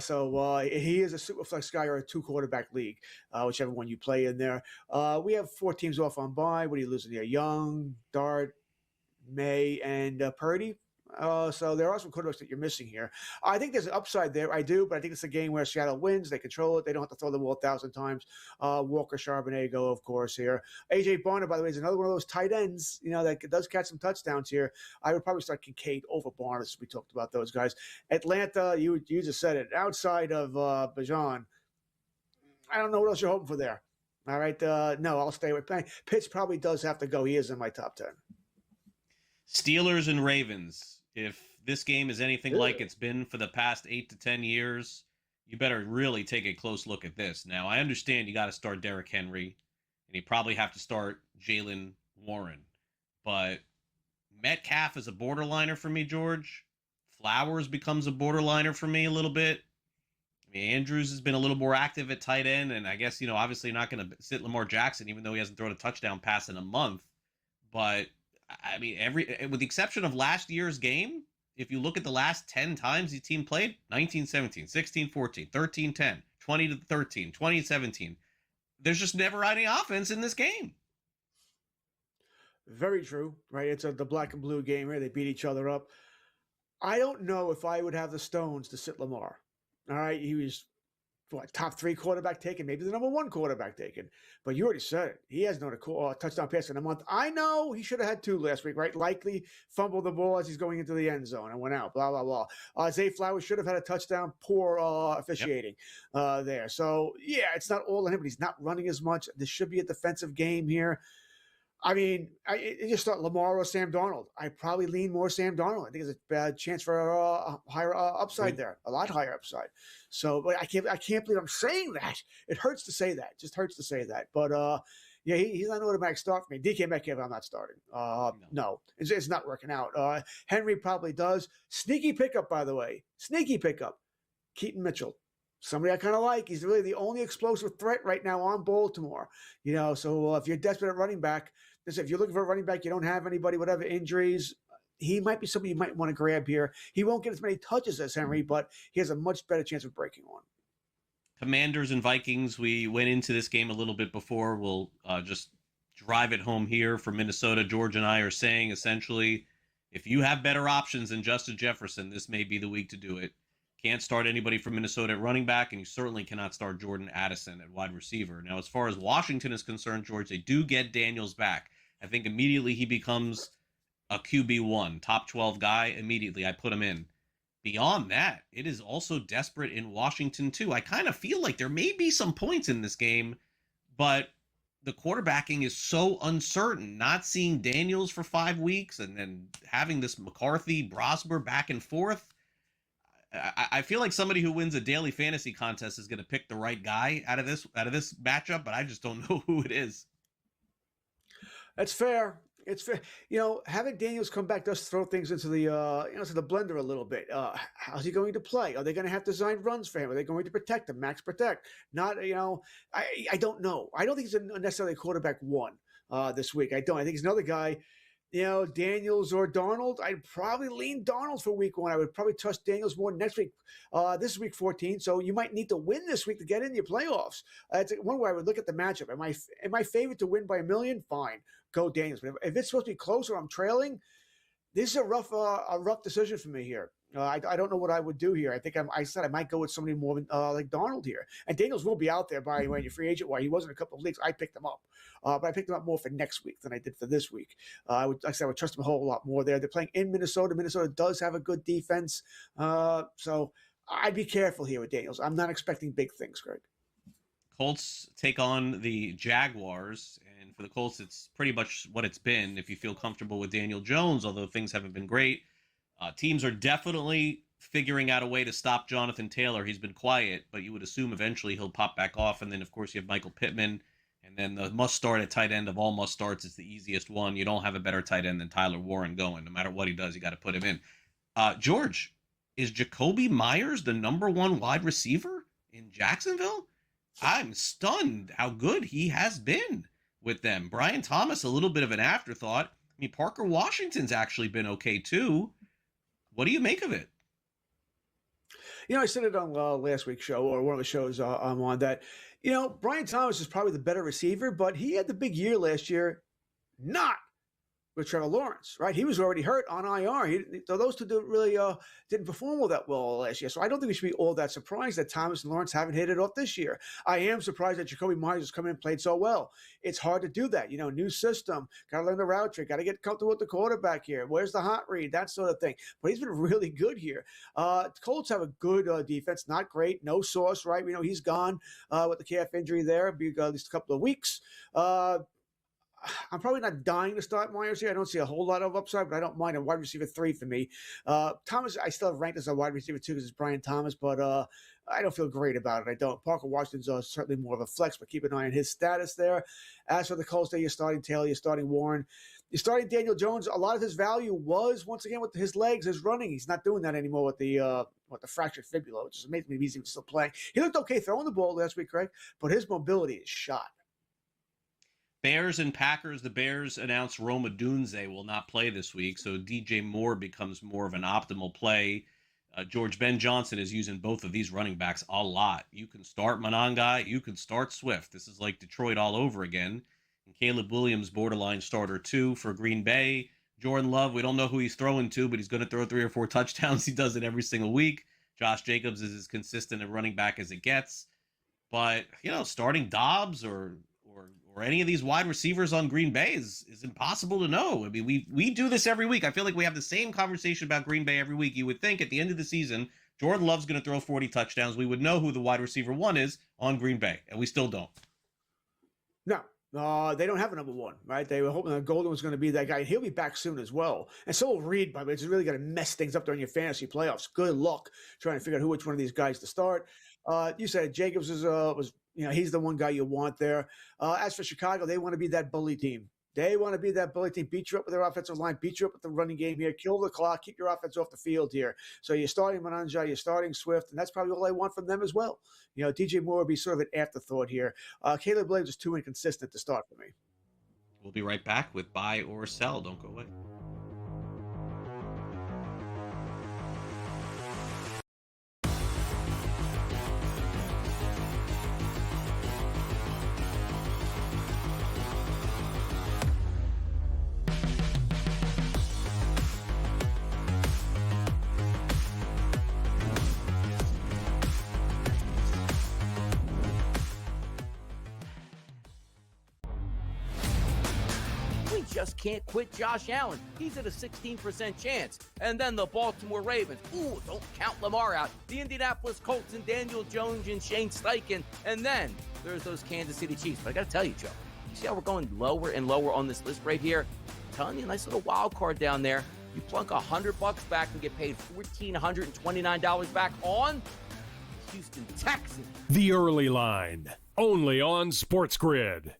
So he is a super flex guy or a 2-quarterback league, whichever one you play in there. We have 4 teams off on bye. What are you losing here? Young, Dart, May, and Purdy. So there are some quarterbacks that you're missing here. I think there's an upside there. I do, but I think it's a game where Seattle wins. They control it. They don't have to throw the ball 1,000 times. Walker, Charbonnet go, of course, here. A.J. Barner, by the way, is another one of those tight ends, that does catch some touchdowns here. I would probably start Kincaid over Barner, as we talked about those guys. Atlanta, you just said it. Outside of Bijan, I don't know what else you're hoping for there. All right. No, I'll stay with Pitts. Probably does have to go. He is in my top 10. Steelers and Ravens. If this game is anything like it's been for the past 8 to 10 years, you better really take a close look at this. Now, I understand you got to start Derrick Henry, and you probably have to start Jalen Warren. But Metcalf is a borderliner for me, George. Flowers becomes a borderliner for me a little bit. I mean, Andrews has been a little more active at tight end, and I guess, obviously you're not going to sit Lamar Jackson, even though he hasn't thrown a touchdown pass in a month. But I mean, with the exception of last year's game, if you look at the last 10 times the team played, 19-17, 16-14, 13-10, 20-13, 20-17, there's just never any offense in this game. Very true, right? It's the black and blue game here. They beat each other up. I don't know if I would have the stones to sit Lamar. All right, he was top 3 quarterback taken, maybe the number 1 quarterback taken. But you already said it. He has no touchdown pass in a month. I know he should have had 2 last week, right? Likely fumbled the ball as he's going into the end zone and went out, blah, blah, blah. Zay Flowers should have had a touchdown. Poor officiating there. So, yeah, it's not all on him, but he's not running as much. This should be a defensive game here. I mean, you just start Lamar or Sam Darnold. I probably lean more Sam Darnold. I think there's a bad chance for a higher upside there, a lot higher upside. So, but I can't believe I'm saying that. It hurts to say that. It just hurts to say that. But yeah, he's not an automatic start for me. DK Metcalf, I'm not starting. No, it's not working out. Henry probably does. Sneaky pickup, by the way. Sneaky pickup. Keaton Mitchell. Somebody I kind of like. He's really the only explosive threat right now on Baltimore. So if you're desperate at running back, if you're looking for a running back, you don't have anybody, whatever injuries, he might be somebody you might want to grab here. He won't get as many touches as Henry, but he has a much better chance of breaking on. Commanders and Vikings, we went into this game a little bit before. We'll just drive it home here for Minnesota. George and I are saying, essentially, if you have better options than Justin Jefferson, this may be the week to do it. Can't start anybody from Minnesota at running back, and you certainly cannot start Jordan Addison at wide receiver. Now, as far as Washington is concerned, George, they do get Daniels back. I think immediately he becomes a QB1, top 12 guy. Immediately, I put him in. Beyond that, it is also desperate in Washington, too. I kind of feel like there may be some points in this game, but the quarterbacking is so uncertain. Not seeing Daniels for 5 weeks and then having this McCarthy, Brosber back and forth. I feel like somebody who wins a daily fantasy contest is going to pick the right guy out of this matchup, but I just don't know who it is. That's fair. It's fair. Having Daniels come back does throw things into the to the blender a little bit. How's he going to play? Are they going to have designed runs for him? Are they going to protect him, max protect? Not, I don't know. I don't think he's necessarily a quarterback one this week. I don't. I think he's another guy. Daniels or Darnold, I'd probably lean Darnold for week 1. I would probably trust Daniels more next week. This is week 14, so you might need to win this week to get in your playoffs. It's one way I would look at the matchup. Am I favored to win by $1 million? Fine, go Daniels. But if it's supposed to be closer, I'm trailing. This is a rough decision for me here. I don't know what I would do here. I think I said I might go with somebody more like Darnold here. And Daniels will be out there by when you're free agent. Why he wasn't a couple of leagues. I picked him up, but I picked him up more for next week than I did for this week. I would trust him a whole lot more there. They're playing in Minnesota. Minnesota does have a good defense, so I'd be careful here with Daniels. I'm not expecting big things, Greg. Colts take on the Jaguars, and for the Colts, it's pretty much what it's been. If you feel comfortable with Daniel Jones, although things haven't been great. Teams are definitely figuring out a way to stop Jonathan Taylor. He's been quiet, but you would assume eventually he'll pop back off. And then, of course, you have Michael Pittman. And then the must-start at tight end of all must-starts is the easiest one. You don't have a better tight end than Tyler Warren going. No matter what he does, you got to put him in. George, is Jacoby Myers the number 1 wide receiver in Jacksonville? I'm stunned how good he has been with them. Brian Thomas, a little bit of an afterthought. I mean, Parker Washington's actually been okay, too. What do you make of it? I said it on last week's show, or one of the shows I'm on, that, Brian Thomas is probably the better receiver, but he had the big year last year, not with Trevor Lawrence, right? He was already hurt on IR. Those two didn't perform all that well last year. So I don't think we should be all that surprised that Thomas and Lawrence haven't hit it off this year. I am surprised that Jacoby Myers has come in and played so well. It's hard to do that. New system, got to learn the route trick, got to get comfortable with the quarterback here. Where's the hot read? That sort of thing. But he's been really good here. The Colts have a good defense, not great. No Sauce, right? We know he's gone with the calf injury there, at least a couple of weeks. I'm probably not dying to start Myers here. I don't see a whole lot of upside, but I don't mind a wide receiver 3 for me. Thomas, I still have ranked as a wide receiver 2 because it's Brian Thomas, but I don't feel great about it. I don't. Parker Washington's certainly more of a flex, but keep an eye on his status there. As for the Colts, you're starting Taylor, you're starting Warren, you're starting Daniel Jones. A lot of his value was, once again, with his legs, his running. He's not doing that anymore with the fractured fibula, which is amazing. He's even still playing. He looked okay throwing the ball last week, Craig, but his mobility is shot. Bears and Packers. The Bears announced Roma Dunze will not play this week, so DJ Moore becomes more of an optimal play. George Ben Johnson is using both of these running backs a lot. You can start Monangai, you can start Swift. This is like Detroit all over again. And Caleb Williams, borderline starter 2 for Green Bay. Jordan Love, we don't know who he's throwing to, but he's going to throw 3 or 4 touchdowns. He does it every single week. Josh Jacobs is as consistent a running back as it gets. But, starting Dobbs or any of these wide receivers on Green Bay is impossible to know. I mean, we do this every week. I feel like we have the same conversation about Green Bay every week. You would think at the end of the season, Jordan Love's going to throw 40 touchdowns. We would know who the wide receiver 1 is on Green Bay, and we still don't. No, they don't have a number 1, right? They were hoping that Golden was going to be that guy. He'll be back soon as well. And so will Reed, by the way. It's really going to mess things up during your fantasy playoffs. Good luck trying to figure out which one of these guys to start. You said Jacobs was he's the one guy you want there. As for Chicago, they want to be that bully team. They want to be that bully team, beat you up with their offensive line, beat you up with the running game here, kill the clock, keep your offense off the field here. So you're starting Monangai, you're starting Swift, and that's probably all I want from them as well. DJ Moore would be sort of an afterthought here. Caleb Williams is too inconsistent to start for me. We'll be right back with buy or sell. Don't go away. just can't quit Josh Allen. He's at a 16% chance. And then the Baltimore Ravens. Ooh, don't count Lamar out. The Indianapolis Colts and Daniel Jones and Shane Steichen. And then there's those Kansas City Chiefs. But I got to tell you, Joe, you see how we're going lower and lower on this list right here? I'm telling you, a nice little wild card down there. You plunk $100 back and get paid $1,429 back on Houston Texans. The Early Line, only on SportsGrid.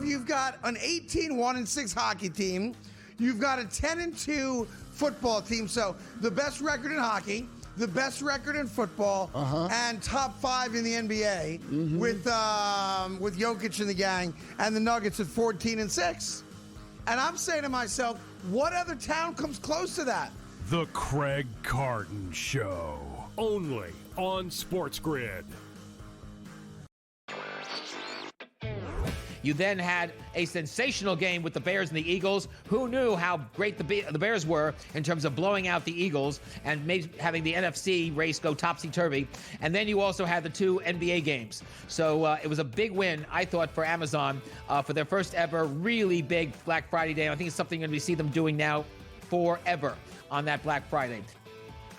You've got an 18-1-6 hockey team. You've got a 10-2 football team. So the best record in hockey, the best record in football, and top 5 in the NBA with Jokic and the gang, and the Nuggets at 14-6. And I'm saying to myself, what other town comes close to that? The Craig Carton Show, only on SportsGrid. You then had a sensational game with the Bears and the Eagles. Who knew how great the Bears were in terms of blowing out the Eagles and maybe having the NFC race go topsy-turvy. And then you also had the 2 NBA games. So it was a big win, I thought, for Amazon for their first ever really big Black Friday day. I think it's something we see them doing now forever on that Black Friday.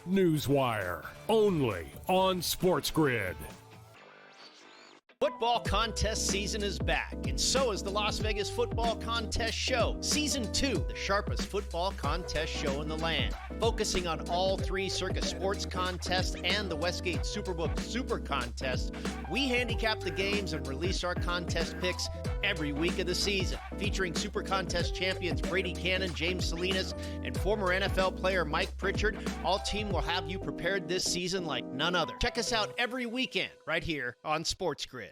Newswire, only on SportsGrid. Football contest season is back, and so is the Las Vegas Football Contest Show. Season 2, the sharpest football contest show in the land. Focusing on all 3 Circus Sports contests and the Westgate Superbook Super Contest, we handicap the games and release our contest picks every week of the season. Featuring Super Contest champions Brady Cannon, James Salinas, and former NFL player Mike Pritchard, all team will have you prepared this season like none other. Check us out every weekend right here on SportsGrid.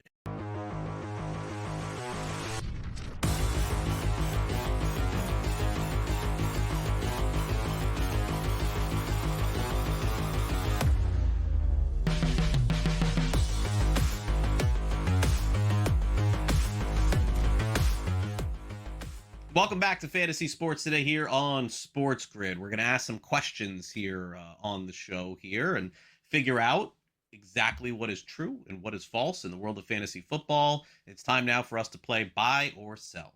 Welcome back to Fantasy Sports Today here on SportsGrid. We're going to ask some questions here on the show here and figure out exactly what is true and what is false in the world of fantasy football. It's time now for us to play Buy or Sell.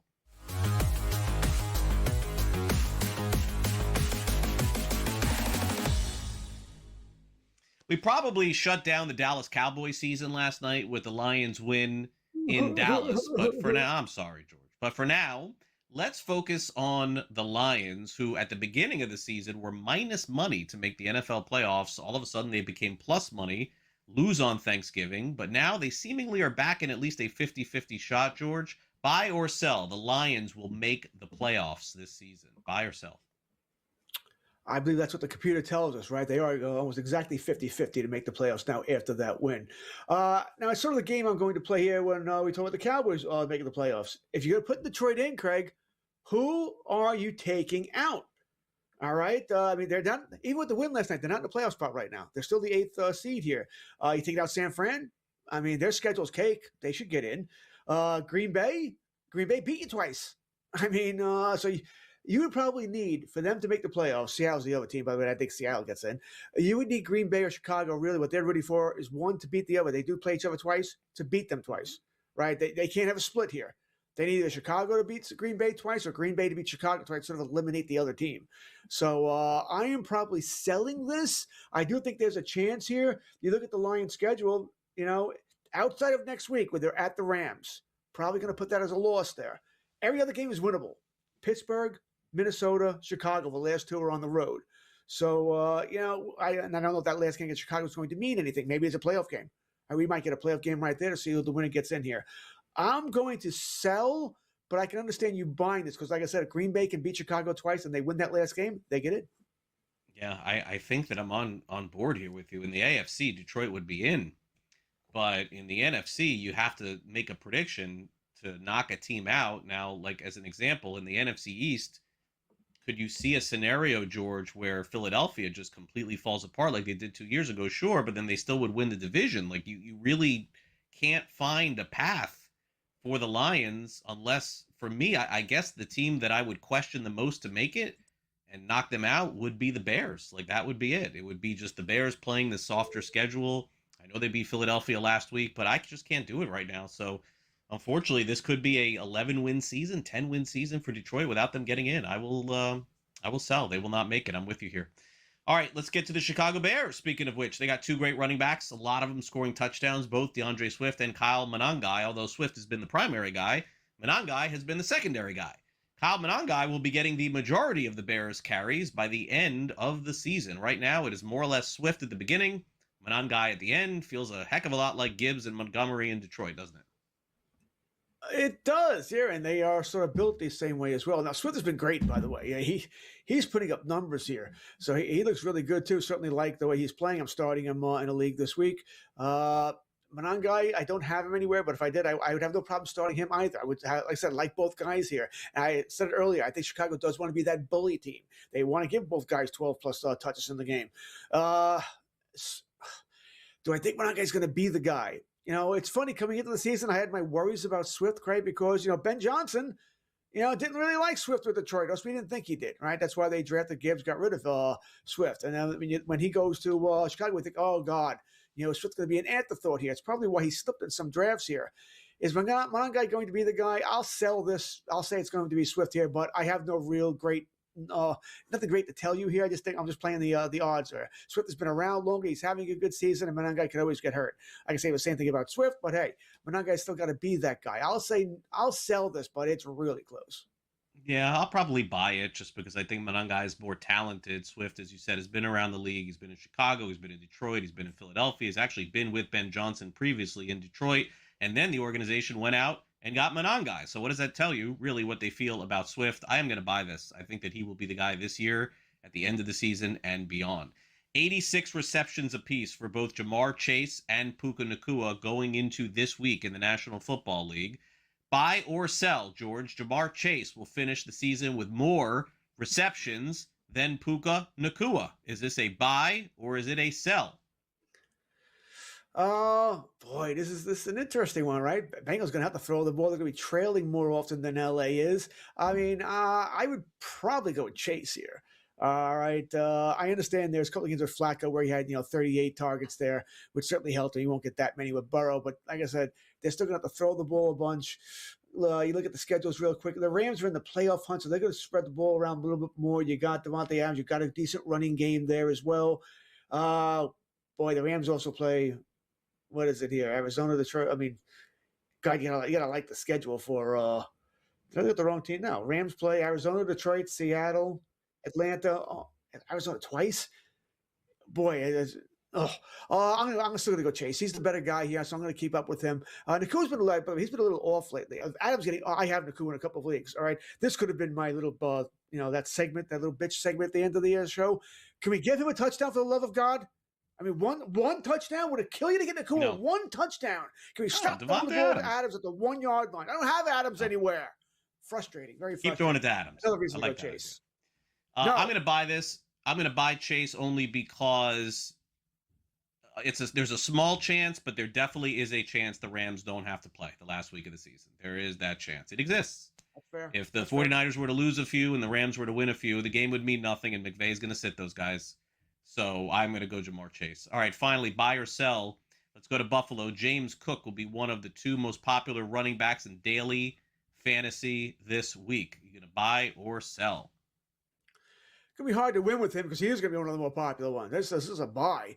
We probably shut down the Dallas Cowboys season last night with the Lions win in Dallas. But for now, I'm sorry, George. But for now, let's focus on the Lions, who at the beginning of the season were minus money to make the NFL playoffs. All of a sudden, they became plus money, lose on Thanksgiving, but now they seemingly are back in at least a 50-50 shot, George. Buy or sell, the Lions will make the playoffs this season. Buy or sell? I believe that's what the computer tells us, right? They are almost exactly 50-50 to make the playoffs now after that win. Now, it's sort of the game I'm going to play here when we talk about the Cowboys making the playoffs. If you're going to put Detroit in, Craig, who are you taking out? All right. I mean, they're not, even with the win last night, they're not in the playoff spot right now. They're still the 8th seed here. You take out San Fran. I mean, their schedule's cake. They should get in. Green Bay beat you twice. I mean, so you would probably need, for them to make the playoffs, Seattle's the other team, by the way, I think Seattle gets in. You would need Green Bay or Chicago, really. What they're ready for is one to beat the other. They do play each other twice, to beat them twice, right? They can't have a split here. They need either Chicago to beat Green Bay twice or Green Bay to beat Chicago twice, sort of eliminate the other team. So I am probably selling this. I do think there's a chance here. You look at the Lions schedule, outside of next week where they're at the Rams, probably going to put that as a loss there. Every other game is winnable. Pittsburgh, Minnesota, Chicago, the last 2 are on the road. So, I don't know if that last game against Chicago is going to mean anything. Maybe it's a playoff game. We might get a playoff game right there to see who the winner gets in here. I'm going to sell, but I can understand you buying this because, like I said, if Green Bay can beat Chicago twice and they win that last game, they get it. Yeah, I think that I'm on board here with you. In the AFC, Detroit would be in. But in the NFC, you have to make a prediction to knock a team out. Now, like as an example, in the NFC East, could you see a scenario, George, where Philadelphia just completely falls apart like they did 2 years ago? Sure, but then they still would win the division. Like you really can't find a path for the Lions unless, for me, I guess the team that I would question the most to make it and knock them out would be the Bears. Like that would be it. It would be just the Bears playing the softer schedule. I know they beat Philadelphia last week, but I just can't do it right now. So Unfortunately, this could be a 11-win season, 10-win season for Detroit without them getting in. I will sell. They will not make it. I'm with you here. All right, let's get to the Chicago Bears. Speaking of which, they got two great running backs, a lot of them scoring touchdowns, both DeAndre Swift and Kyle Monangai. Although Swift has been the primary guy, Monangai has been the secondary guy. Kyle Monangai will be getting the majority of the Bears' carries by the end of the season. Right now, it is more or less Swift at the beginning, Monangai at the end. Feels a heck of a lot like Gibbs and Montgomery in Detroit, doesn't it? It does, yeah, and they are sort of built the same way as well. Now, Swift has been great, by the way. Yeah, he's putting up numbers here, so he looks really good too. Certainly like the way he's playing. I'm starting him in a league this week. Monangai, I don't have him anywhere, but if I did, I would have no problem starting him either. I would, like I said, like both guys here. And I said it earlier, I think Chicago does want to be that bully team. They want to give both guys 12-plus touches in the game. Do I think Monangai is going to be the guy? You know, it's funny, coming into the season, I had my worries about Swift, Craig, because, Ben Johnson, didn't really like Swift with Detroit. We didn't think he did, right? That's why they drafted Gibbs, got rid of Swift. And then when he goes to Chicago, we think, oh, God, Swift's going to be an afterthought here. It's probably why he slipped in some drafts here. Is Monangai going to be the guy? I'll sell this. I'll say it's going to be Swift here, but I have no real great nothing great to tell you here. I just think I'm just playing the odds there. Swift has been around longer. He's having a good season, and Monangai could always get hurt. I can say the same thing about Swift, but hey, Monangai's still got to be that guy. I'll sell this, but it's really close. Yeah, I'll probably buy it just because I think Monangai is more talented. Swift, as you said, has been around the league. He's been in Chicago. He's been in Detroit. He's been in Philadelphia. He's actually been with Ben Johnson previously in Detroit. And then the organization went out and got Monangai. So what does that tell you, really, what they feel about Swift? I am going to buy this. I think that he will be the guy this year at the end of the season and beyond. 86 receptions apiece for both Jamar Chase and Puka Nacua going into this week in the National Football League. Buy or sell, George. Jamar Chase will finish the season with more receptions than Puka Nacua. Is this a buy or is it a sell? Boy, this is an interesting one, right? Bengals going to have to throw the ball. They're going to be trailing more often than LA is. I mean, I would probably go with Chase here. All right. I understand there's a couple of games with Flacco where he had, 38 targets there, which certainly helped him. You won't get that many with Burrow, but like I said, they're still going to have to throw the ball a bunch. You look at the schedules real quick. The Rams are in the playoff hunt, so they're going to spread the ball around a little bit more. You got Devontae Adams. You got a decent running game there as well. Boy, the Rams also play, what is it here? Arizona, Detroit. I mean, God, you gotta like the schedule for, did I look at the wrong team now? Rams play Arizona, Detroit, Seattle, Atlanta, Arizona twice. Boy, I'm still going to go Chase. He's the better guy here, so I'm going to keep up with him. Nakua's been he's been a little off lately. Adam's I have Nakua in a couple of leagues. All right, this could have been my little, that segment, that little bitch segment at the end of the show. Can we give him a touchdown for the love of God? I mean, one touchdown would it kill you to get Nakua? No. One touchdown. Can we stop throwing the ball to Adams at the 1 yard line? I don't have Adams anywhere. Frustrating, very frustrating. Keep throwing it to Adams. Another reason to go Chase. No. I'm going to buy this. I'm going to buy Chase only because there's a small chance, but there definitely is a chance the Rams don't have to play the last week of the season. There is that chance. It exists. That's fair. If the 49ers were to lose a few and the Rams were to win a few, the game would mean nothing, and McVay's going to sit those guys. So I'm going to go Jamar Chase. All right, finally, buy or sell. Let's go to Buffalo. James Cook will be one of the two most popular running backs in daily fantasy this week. You going to buy or sell? It's going to be hard to win with him because he is going to be one of the more popular ones. This is a buy.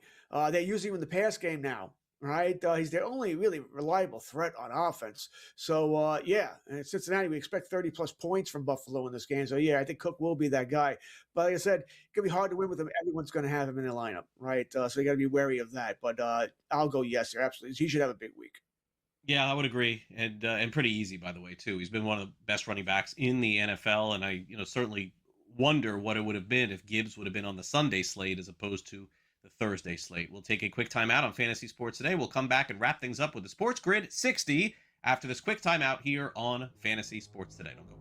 They use him in the pass game now, right? He's their only really reliable threat on offense. So, and in Cincinnati, we expect 30-plus points from Buffalo in this game. So, I think Cook will be that guy. But like I said, it's going to be hard to win with him. Everyone's going to have him in their lineup, right? So you got to be wary of that. But I'll go yes there, absolutely. He should have a big week. Yeah, I would agree, and pretty easy, by the way, too. He's been one of the best running backs in the NFL, and I certainly wonder what it would have been if Gibbs would have been on the Sunday slate as opposed to the Thursday slate. We'll take a quick timeout on Fantasy Sports Today. We'll come back and wrap things up with the Sports Grid 60 after this quick timeout here on Fantasy Sports Today. Don't go away.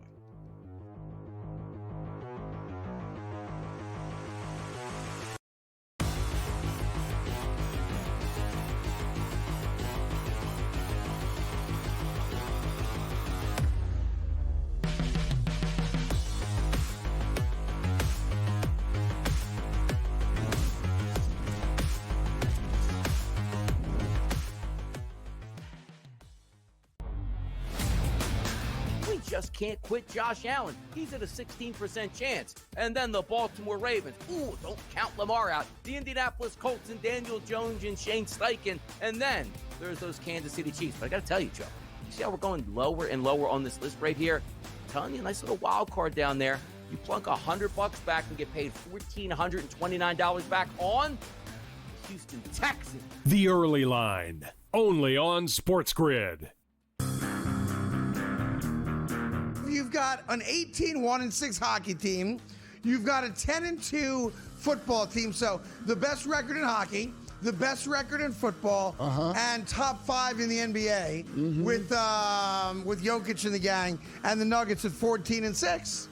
just can't quit Josh Allen. He's at a 16% chance. And then the Baltimore Ravens. Ooh, don't count Lamar out. The Indianapolis Colts and Daniel Jones and Shane Steichen. And then there's those Kansas City Chiefs. But I got to tell you, Joe, you see how we're going lower and lower on this list right here? I'm telling you, a nice little wild card down there. You plunk $100 back and get paid $1,429 back on Houston Texans. The Early Line, only on SportsGrid. You've got an 18-1-6 hockey team. You've got a 10-2 football team. So the best record in hockey, the best record in football, and top 5 in the NBA with Jokic and the gang, and the Nuggets at 14-6.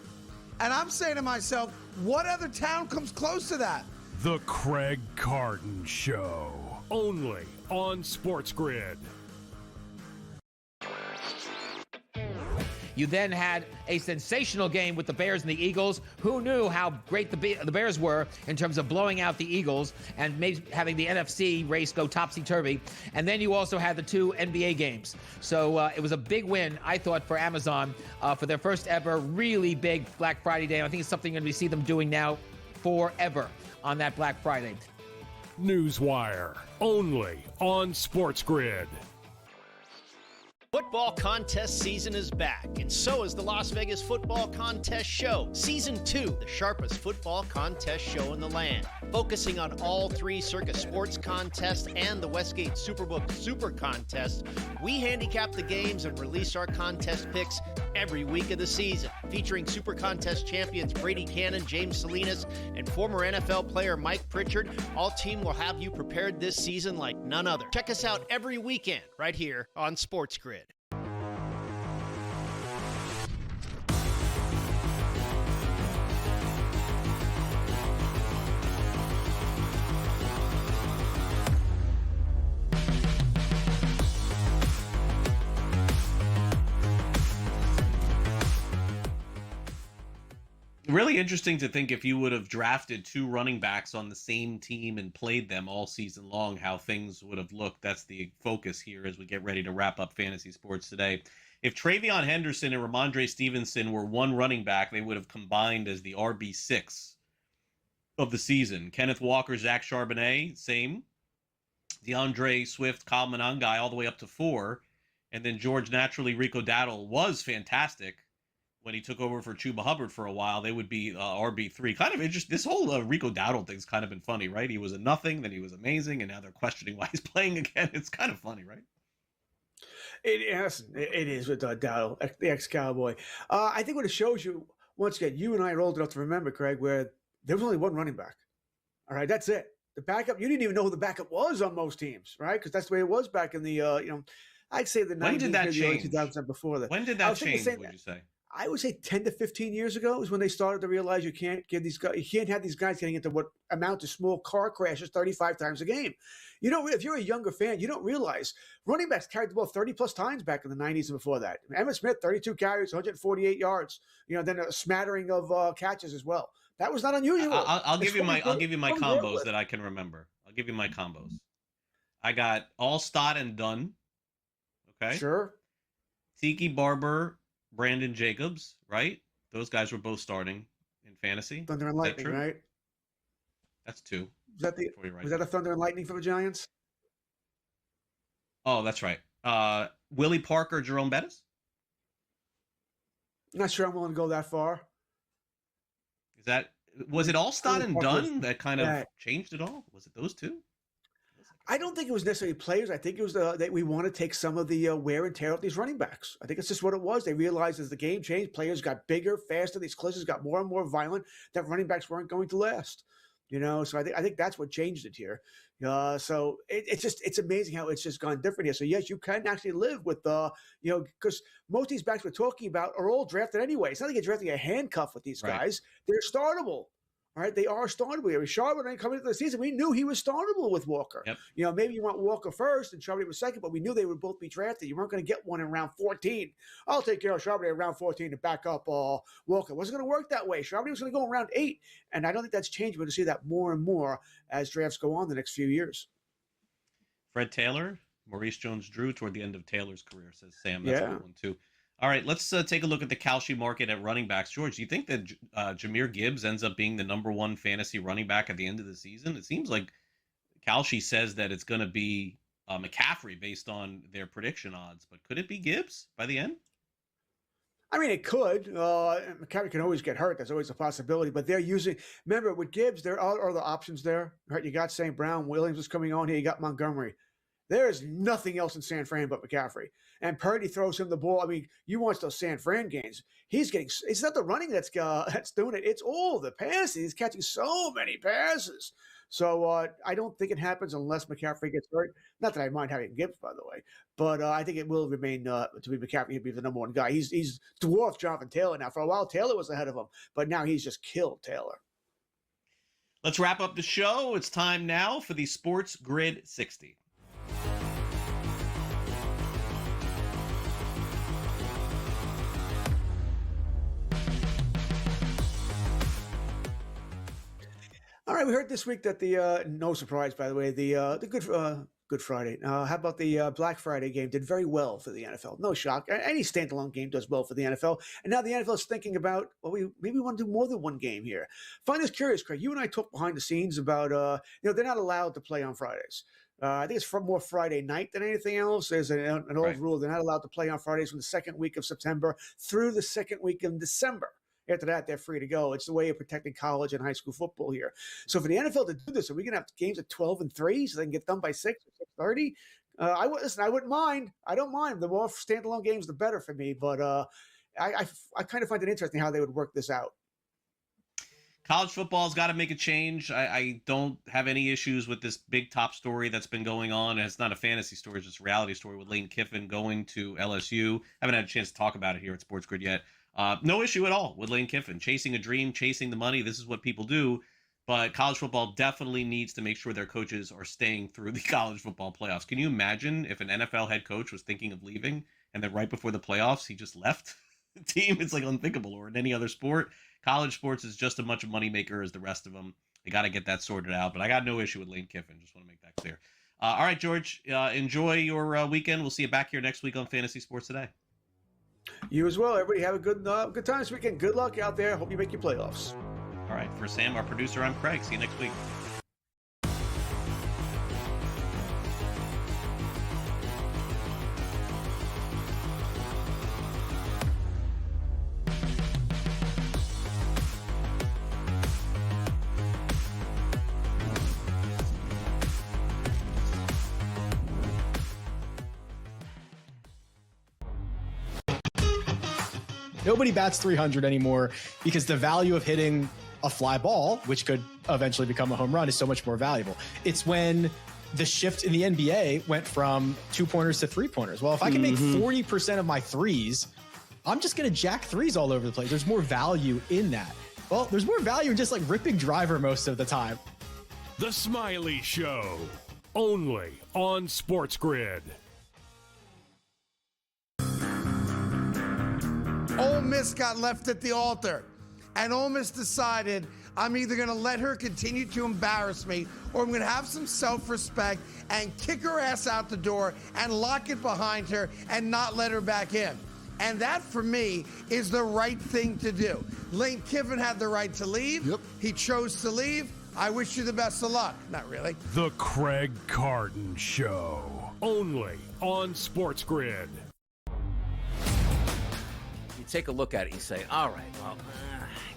And I'm saying to myself, what other town comes close to that? The Craig Carton Show, only on SportsGrid. You then had a sensational game with the Bears and the Eagles. Who knew how great the Bears were in terms of blowing out the Eagles and maybe having the NFC race go topsy-turvy. And then you also had the 2 NBA games. So it was a big win, I thought, for Amazon for their first ever really big Black Friday day. I think it's something we see them doing now forever on that Black Friday. Newswire, only on SportsGrid. Football contest season is back, and so is the Las Vegas Football Contest Show. Season 2, the sharpest football contest show in the land. Focusing on all 3 Circa Sports contests and the Westgate Superbook Super Contest, we handicap the games and release our contest picks every week of the season. Featuring Super Contest champions Brady Cannon, James Salinas, and former NFL player Mike Pritchard, all team will have you prepared this season like none other. Check us out every weekend right here on SportsGrid. Really interesting to think if you would have drafted 2 running backs on the same team and played them all season long, how things would have looked. That's the focus here as we get ready to wrap up fantasy sports today. If Travion Henderson and Ramondre Stevenson were one running back, they would have combined as the RB6 of the season. Kenneth Walker, Zach Charbonnet, same. DeAndre Swift, Kyle Monangai, all the way up to 4. And then George Naturally, Rico Dowdle was fantastic. When he took over for Chuba Hubbard for a while, they would be RB3. Kind of interesting. This whole Rico Dowdle thing's kind of been funny, right? He was a nothing, then he was amazing, and now they're questioning why he's playing again. It's kind of funny, right? It is with Dowdle, the ex-Cowboy. I think what it shows you, once again, you and I are old enough to remember, Craig, where there was only one running back. All right, that's it. The backup, you didn't even know who the backup was on most teams, right? Because that's the way it was back in the, I'd say the 90s. When did that change? 2000 before that. When did that change, would you say? I would say 10 to 15 years ago is when they started to realize you can't have these guys getting into what amount to small car crashes 35 times a game. You don't, if you're a younger fan, you don't realize running backs carried the ball 30 plus times back in the 90s and before that. Emmitt Smith, 32 carries, 148 yards. Then a smattering of catches as well. That was not unusual. I'll give you my combos that I can remember. I'll give you my combos. I got Allstott and Dunn. Okay. Sure. Tiki Barber, Brandon Jacobs, right? Those guys were both starting in fantasy. Thunder and Lightning, right? That's 2. Was that a Thunder and Lightning for the Giants? Oh, that's right. Willie Parker, Jerome Bettis? Not sure I'm willing to go that far. Was it Allstott and Dunn that kind of changed it all? Was it those 2? I don't think it was necessarily players. I think it was that we want to take some of the wear and tear off these running backs. I think it's just what it was. They realized as the game changed, players got bigger, faster. These collisions got more and more violent. That running backs weren't going to last. So I think that's what changed it here. So it's amazing how it's just gone different here. So yes, you can actually live with because most of these backs we're talking about are all drafted anyway. It's not like you're drafting a handcuff with these guys. They're startable. All right, they are startable. Charbonnet coming into the season, we knew he was startable with Walker. Yep. Maybe you want Walker first and Charbonnet was second, but we knew they would both be drafted. You weren't going to get one in round 14. I'll take care of Charbonnet in round 14 to back up Walker. It wasn't going to work that way. Charbonnet was going to go in round 8, and I don't think that's changed. We're going to see that more and more as drafts go on the next few years. Fred Taylor, Maurice Jones-Drew toward the end of Taylor's career, says Sam. That's a good one, too. All right, let's take a look at the Kalshi market at running backs. George, do you think that Jahmyr Gibbs ends up being the #1 fantasy running back at the end of the season? It seems like Kalshi says that it's going to be McCaffrey based on their prediction odds, but could it be Gibbs by the end? I mean, it could. McCaffrey can always get hurt. There's always a possibility. But they're using. Remember, with Gibbs, there are other options there. Right? You got St. Brown, Williams is coming on here. You got Montgomery. There is nothing else in San Fran but McCaffrey. And Purdy throws him the ball. I mean, you watch those San Fran games. He's getting. It's not the running that's doing it. It's all the passing. He's catching so many passes. So I don't think it happens unless McCaffrey gets hurt. Not that I mind having Gibbs, by the way, but I think it will remain to be McCaffrey. He'll be the #1 guy. He's dwarfed Jonathan Taylor now. For a while, Taylor was ahead of him, but now he's just killed Taylor. Let's wrap up the show. It's time now for the Sports Grid 60. All right, we heard this week that the no surprise, by the way, the Good Friday. How about the Black Friday game? Did very well for the NFL. No shock. Any standalone game does well for the NFL. And now the NFL is thinking about, well, we maybe want to do more than one game here. Find this curious, Craig. You and I talked behind the scenes about, they're not allowed to play on Fridays. I think it's more Friday night than anything else. There's an old rule. They're not allowed to play on Fridays from the second week of September through the second week of December. After that, they're free to go. It's the way of protecting college and high school football here. So for the NFL to do this, are we going to have games at 12 and 3 so they can get done by 6 or 6:30? I wouldn't mind. I don't mind. The more standalone games, the better for me. But I kind of find it interesting how they would work this out. College football's got to make a change. I don't have any issues with this big top story that's been going on. It's not a fantasy story, it's just a reality story with Lane Kiffin going to LSU. Haven't had a chance to talk about it here at SportsGrid yet. No issue at all with Lane Kiffin. Chasing a dream, chasing the money, this is what people do. But college football definitely needs to make sure their coaches are staying through the college football playoffs. Can you imagine if an NFL head coach was thinking of leaving and then right before the playoffs, he just left the team? It's like unthinkable. Or in any other sport, college sports is just as much a moneymaker as the rest of them. They got to get that sorted out. But I got no issue with Lane Kiffin. Just want to make that clear. All right, George, enjoy your weekend. We'll see you back here next week on Fantasy Sports Today. You as well. Everybody have a good time this weekend. Good luck out there. Hope you make your playoffs. All right. For Sam, our producer, I'm Craig. See you next week. Nobody bats 300 anymore because the value of hitting a fly ball, which could eventually become a home run, is so much more valuable. It's when the shift in the NBA went from 2-pointers to 3-pointers. Well, if I can make 40% of my threes, I'm just going to jack threes all over the place. There's more value in that. Well, there's more value in just like ripping driver most of the time. The Smiley Show, only on SportsGrid. Ole Miss got left at the altar, and Ole Miss decided, I'm either going to let her continue to embarrass me, or I'm going to have some self-respect and kick her ass out the door and lock it behind her and not let her back in. And that, for me, is the right thing to do. Lane Kiffin had the right to leave. Yep. He chose to leave. I wish you the best of luck. Not really. The Craig Carton Show, only on SportsGrid. Take a look at it, you say, all right, well,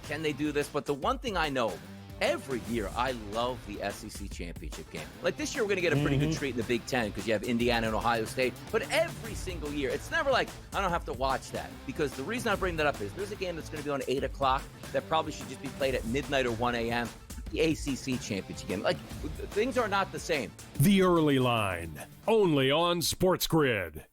can they do this? But the one thing I know, every year I love the SEC championship game. Like this year, we're going to get a pretty good treat in the Big Ten because you have Indiana and Ohio State. But every single year, it's never like I don't have to watch that, because the reason I bring that up is there's a game that's going to be on 8 o'clock that probably should just be played at midnight or 1 a.m. The ACC championship game. Like, things are not the same. The Early Line, only on SportsGrid.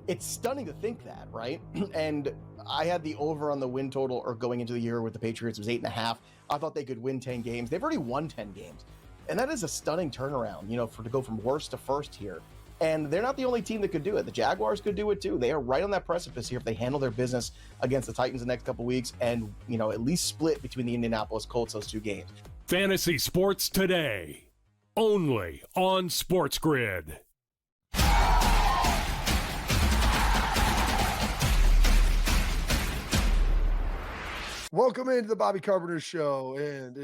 It's stunning to think that, right? And I had the over on the win total, or going into the year with the Patriots, was 8.5. I thought they could win 10 games. They've already won 10 games. And that is a stunning turnaround, to go from worst to first here. And they're not the only team that could do it. The Jaguars could do it too. They are right on that precipice here if they handle their business against the Titans the next couple weeks and, at least split between the Indianapolis Colts those two games. Fantasy Sports Today, only on SportsGrid. Welcome into the Bobby Carpenter Show, and